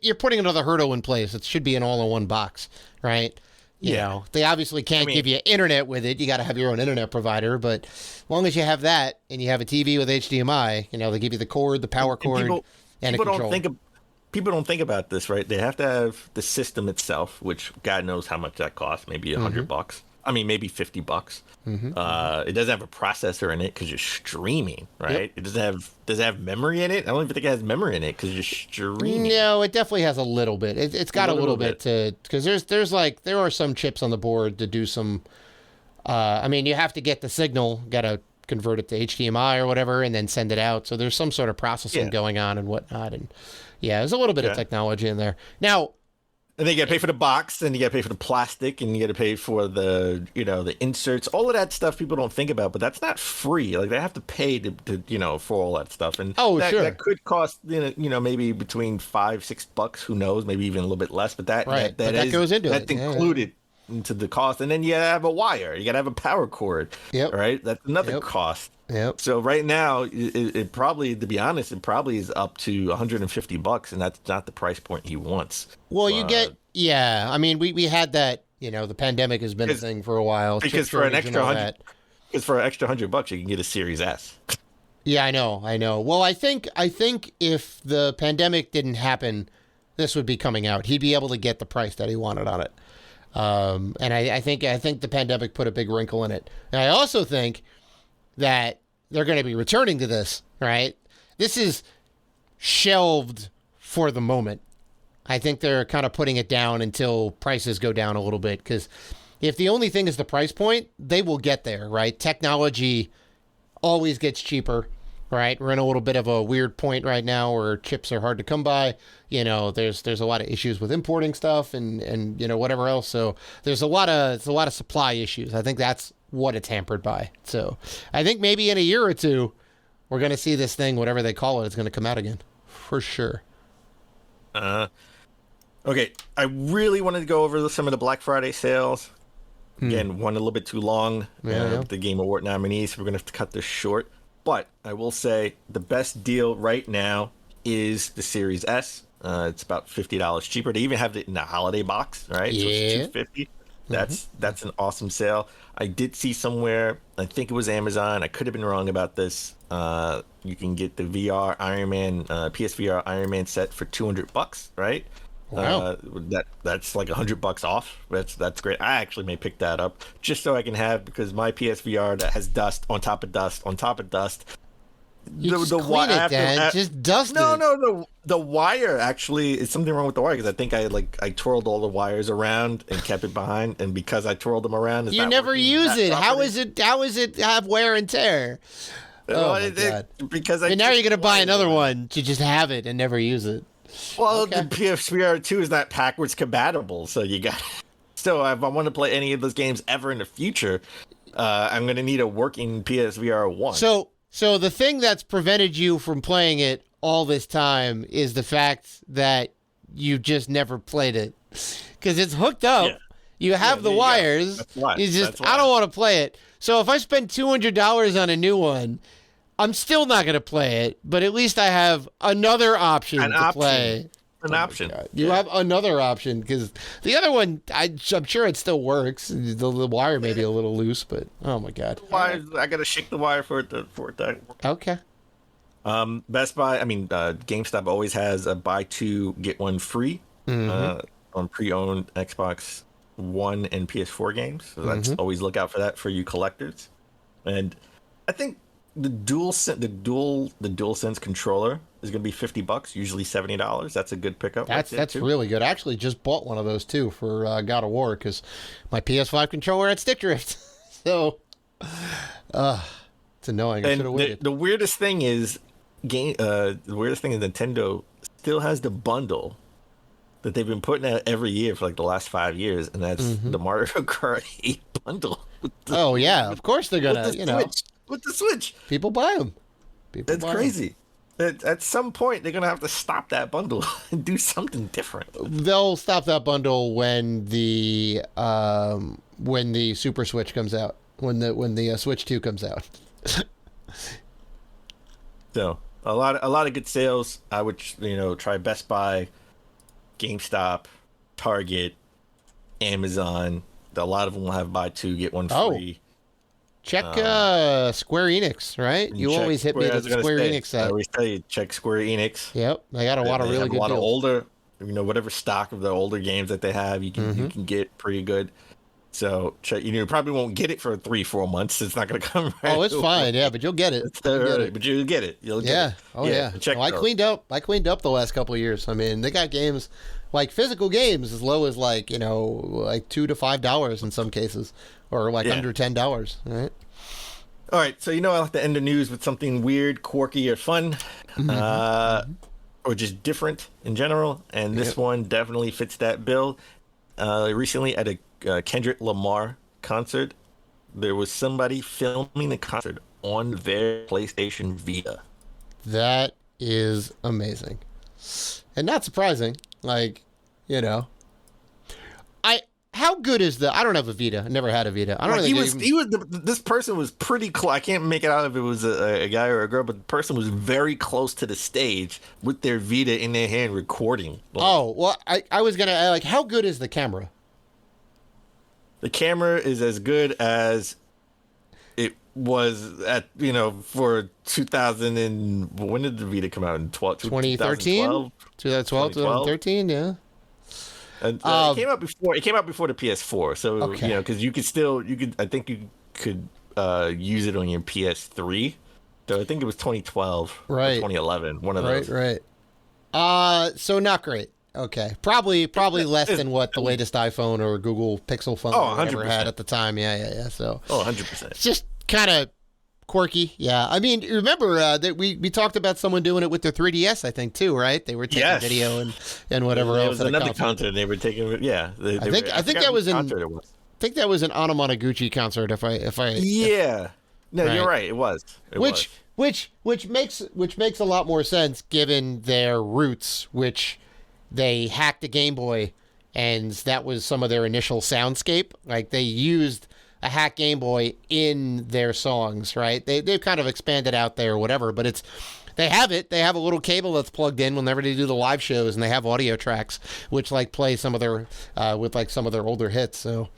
You're putting another hurdle in place. It should be an all-in-one box, right? You Yeah. know, they obviously can't give you internet with it. You got to have your own internet provider, but as long as you have that and you have a TV with HDMI, they give you the cord, the power cord, and a People controller. people don't think about this, right? They have to have the system itself, which God knows how much that costs. Maybe $100. I mean, maybe $50. It doesn't have a processor in it because you're streaming, right? Yep. It does it have memory in it? I don't even think it has memory in it because you're streaming. No, it definitely has a little bit. It's got a little bit to, because there are some chips on the board to do some. I mean, you have to get the signal, got to convert it to HDMI or whatever, and then send it out. So there's some sort of processing going on and whatnot. And yeah, there's a little bit of technology in there. Now, And then you got to pay for the box, and you got to pay for the plastic, and you got to pay for the the inserts, all of that stuff people don't think about, but that's not free. Like they have to pay to for all that stuff, and that could cost maybe between $5-6, who knows, maybe even a little bit less, but that goes into it. That's included into the cost, and then you gotta have a wire, you gotta have a power cord, right? That's another cost. Yep. So right now, it probably, to be honest, it probably is up to $150, and that's not the price point he wants. Well, you get, I mean, we had that, the pandemic has been a thing for a while. Because for an extra $100, you can get a Series S. Yeah, I know. Well, I think if the pandemic didn't happen, this would be coming out. He'd be able to get the price that he wanted on it. And I think the pandemic put a big wrinkle in it. And I also think that they're going to be returning to this, right? This is shelved for the moment. I think they're kind of putting it down until prices go down a little bit, because if the only thing is the price point, they will get there, right? Technology always gets cheaper, right? We're in a little bit of a weird point right now where chips are hard to come by. There's a lot of issues with importing stuff and whatever else. So there's a lot of supply issues. I think that's what it's hampered by. So I think maybe in a year or two, we're going to see this thing, whatever they call it, it's going to come out again for sure. Okay, I really wanted to go over some of the Black Friday sales. Again, one a little bit too long. The Game Award nominees. We're going to have to cut this short. But I will say the best deal right now is the Series S. It's about $50 cheaper. They even have it in the holiday box, right? So it's $250. That's an awesome sale. I did see somewhere, I think it was Amazon. I could have been wrong about this. You can get the VR Iron Man, PSVR Iron Man set for $200, right? Wow. That's like $100 off. That's great. I actually may pick that up just so I can have, because my PSVR that has dust on top of dust on top of dust. You just clean it, Dan. Just dust it. No. The wire actually is something wrong with the wire, because I think I twirled all the wires around and kept it behind, and because I twirled them around, you never use it. How is it have wear and tear? Oh my God. Because and now you're gonna buy another one to just have it and never use it. Well, the PSVR 2 is not backwards compatible, so you got. So if I want to play any of those games ever in the future, I'm gonna need a working PSVR 1. So the thing that's prevented you from playing it all this time is the fact that you just never played it, because it's hooked up. Yeah. You have the wires. That's why. You just, I don't want to play it. So if I spend $200 on a new one, I'm still not going to play it. But at least I have another option to play. An option. You have another option, because the other one, I'm sure it still works. The wire may be a little loose, but oh my God. Wire, I got to shake the wire for it to work. Okay. Best Buy, GameStop always has a buy two, get one free on pre-owned Xbox One and PS4 games. So that's always look out for that for you collectors. And I think the DualSense controller is going to be $50, usually $70. That's a good pickup. That's really good. I actually just bought one of those too for God of War, because my PS5 controller had stick drift. So, it's annoying. I should have waited. The weirdest thing is, Nintendo still has the bundle that they've been putting out every year for like the last 5 years, and that's the Mario Kart 8 bundle. Of course they're gonna, with the Switch. People buy them. That's crazy. At some point, they're gonna have to stop that bundle and do something different. They'll stop that bundle when the Super Switch comes out, when the Switch 2 comes out. So a lot of good sales. I would try Best Buy, GameStop, Target, Amazon. A lot of them will have buy two get one free. Check Square Enix, right? You always hit me with the Square Enix side. I always tell you, check Square Enix. Yep, they got a lot of really good deals. A lot of older, whatever stock of the older games that they have, you can get pretty good. So check. You probably won't get it for 3-4 months. It's not going to come right. Oh, it's fine. Yeah, but you'll get it. But you'll get it. You'll get it. Oh yeah. Check. I cleaned up the last couple of years. I mean, they got games, like physical games, as low as like $2 to $5 in some cases, or like under $10. Right. All right. So I like to end the news with something weird, quirky, or fun, or just different in general. And this one definitely fits that bill. Recently at a Kendrick Lamar concert, there was somebody filming the concert on their PlayStation Vita. That is amazing, and not surprising. Like, how good is I don't have a Vita. I never had a Vita. I don't know. This person was pretty close. I can't make it out if it was a guy or a girl, but the person was very close to the stage with their Vita in their hand recording. I was gonna how good is the camera? The camera is as good as it was at, for 2000 and when did the Vita come out? In 2013? 2013, yeah. And it came out before the PS4. So, because I think you could use it on your PS3. So I think it was 2012 or 2011, one of those. Right. So not great. Okay, probably less than what the latest iPhone or Google Pixel phone ever had at the time. Yeah. So 100%. It's just kind of quirky. Yeah, I mean, remember that we talked about someone doing it with their 3DS, I think too, right? They were taking video and whatever else. There was another concert they were taking. Yeah, I think that was an Anamanaguchi concert. If I you're right. It was. Which makes a lot more sense given their roots, which. They hacked a Game Boy, and that was some of their initial soundscape. Like, they used a hacked Game Boy in their songs, right? They've kind of expanded out there or whatever, but They have it. They have a little cable that's plugged in whenever they do the live shows, and they have audio tracks which like play some of their with like some of their older hits. So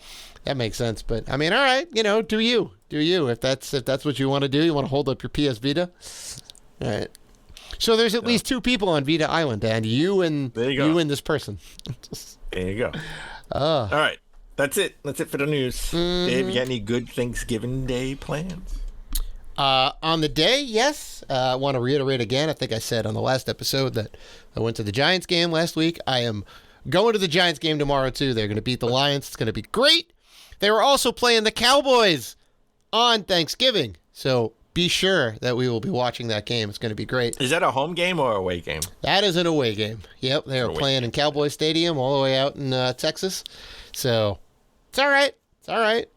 that makes sense. But I mean, all right, do you if that's what you want to do? You want to hold up your PS Vita? All right. So there's at least 2 people on Vita Island, and you and this person. There you go. All right. That's it. That's it for the news. Dave, you got any good Thanksgiving Day plans? On the day, yes. I want to reiterate again, I think I said on the last episode that I went to the Giants game last week. I am going to the Giants game tomorrow, too. They're going to beat the Lions. It's going to be great. They were also playing the Cowboys on Thanksgiving. So be sure that we will be watching that game. It's going to be great. Is that a home game or away game? That is an away game. Yep, they are playing in Cowboy Stadium all the way out in Texas. So it's all right. It's all right.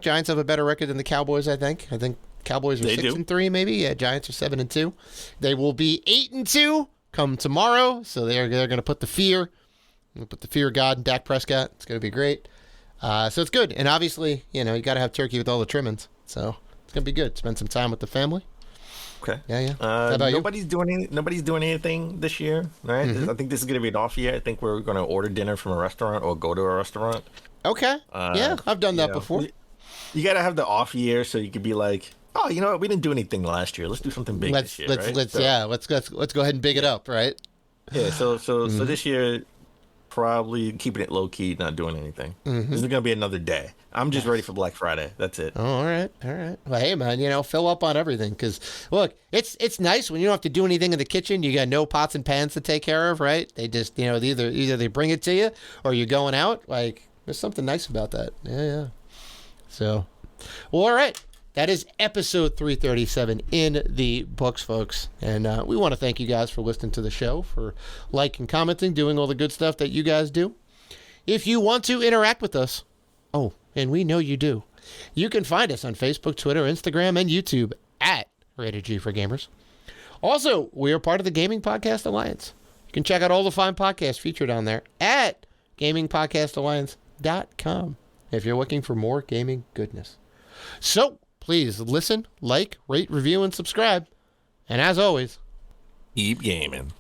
Giants have a better record than the Cowboys, I think. I think Cowboys are 6-3, maybe. Yeah, Giants are 7-2. They will be 8-2 come tomorrow. So they're going to put the fear of God in Dak Prescott. It's going to be great. So it's good. And obviously, you got to have turkey with all the trimmings. So it's going to be good. Spend some time with the family. Okay. Yeah. Nobody's doing anything this year, right? I think this is going to be an off year. I think we're going to order dinner from a restaurant or go to a restaurant. Okay. Yeah, I've done that before. You got to have the off year so you could be like, oh, you know what? We didn't do anything last year. Let's do something big this year, right? Let's go ahead and big it up, right? Yeah. So this year, probably keeping it low key, not doing anything. This is gonna be another day. I'm just ready for Black Friday. That's it. Oh, all right. Well, hey, man, fill up on everything because look, it's nice when you don't have to do anything in the kitchen. You got no pots and pans to take care of, right? They just either they bring it to you or you're going out. Like there's something nice about that. Yeah. So, well, all right. That is episode 337 in the books, folks. And we want to thank you guys for listening to the show, for liking, commenting, doing all the good stuff that you guys do. If you want to interact with us, and we know you do, you can find us on Facebook, Twitter, Instagram, and YouTube at Rated G for Gamers. Also, we are part of the Gaming Podcast Alliance. You can check out all the fine podcasts featured on there at gamingpodcastalliance.com if you're looking for more gaming goodness. So, please listen, like, rate, review, and subscribe. And as always, keep gaming.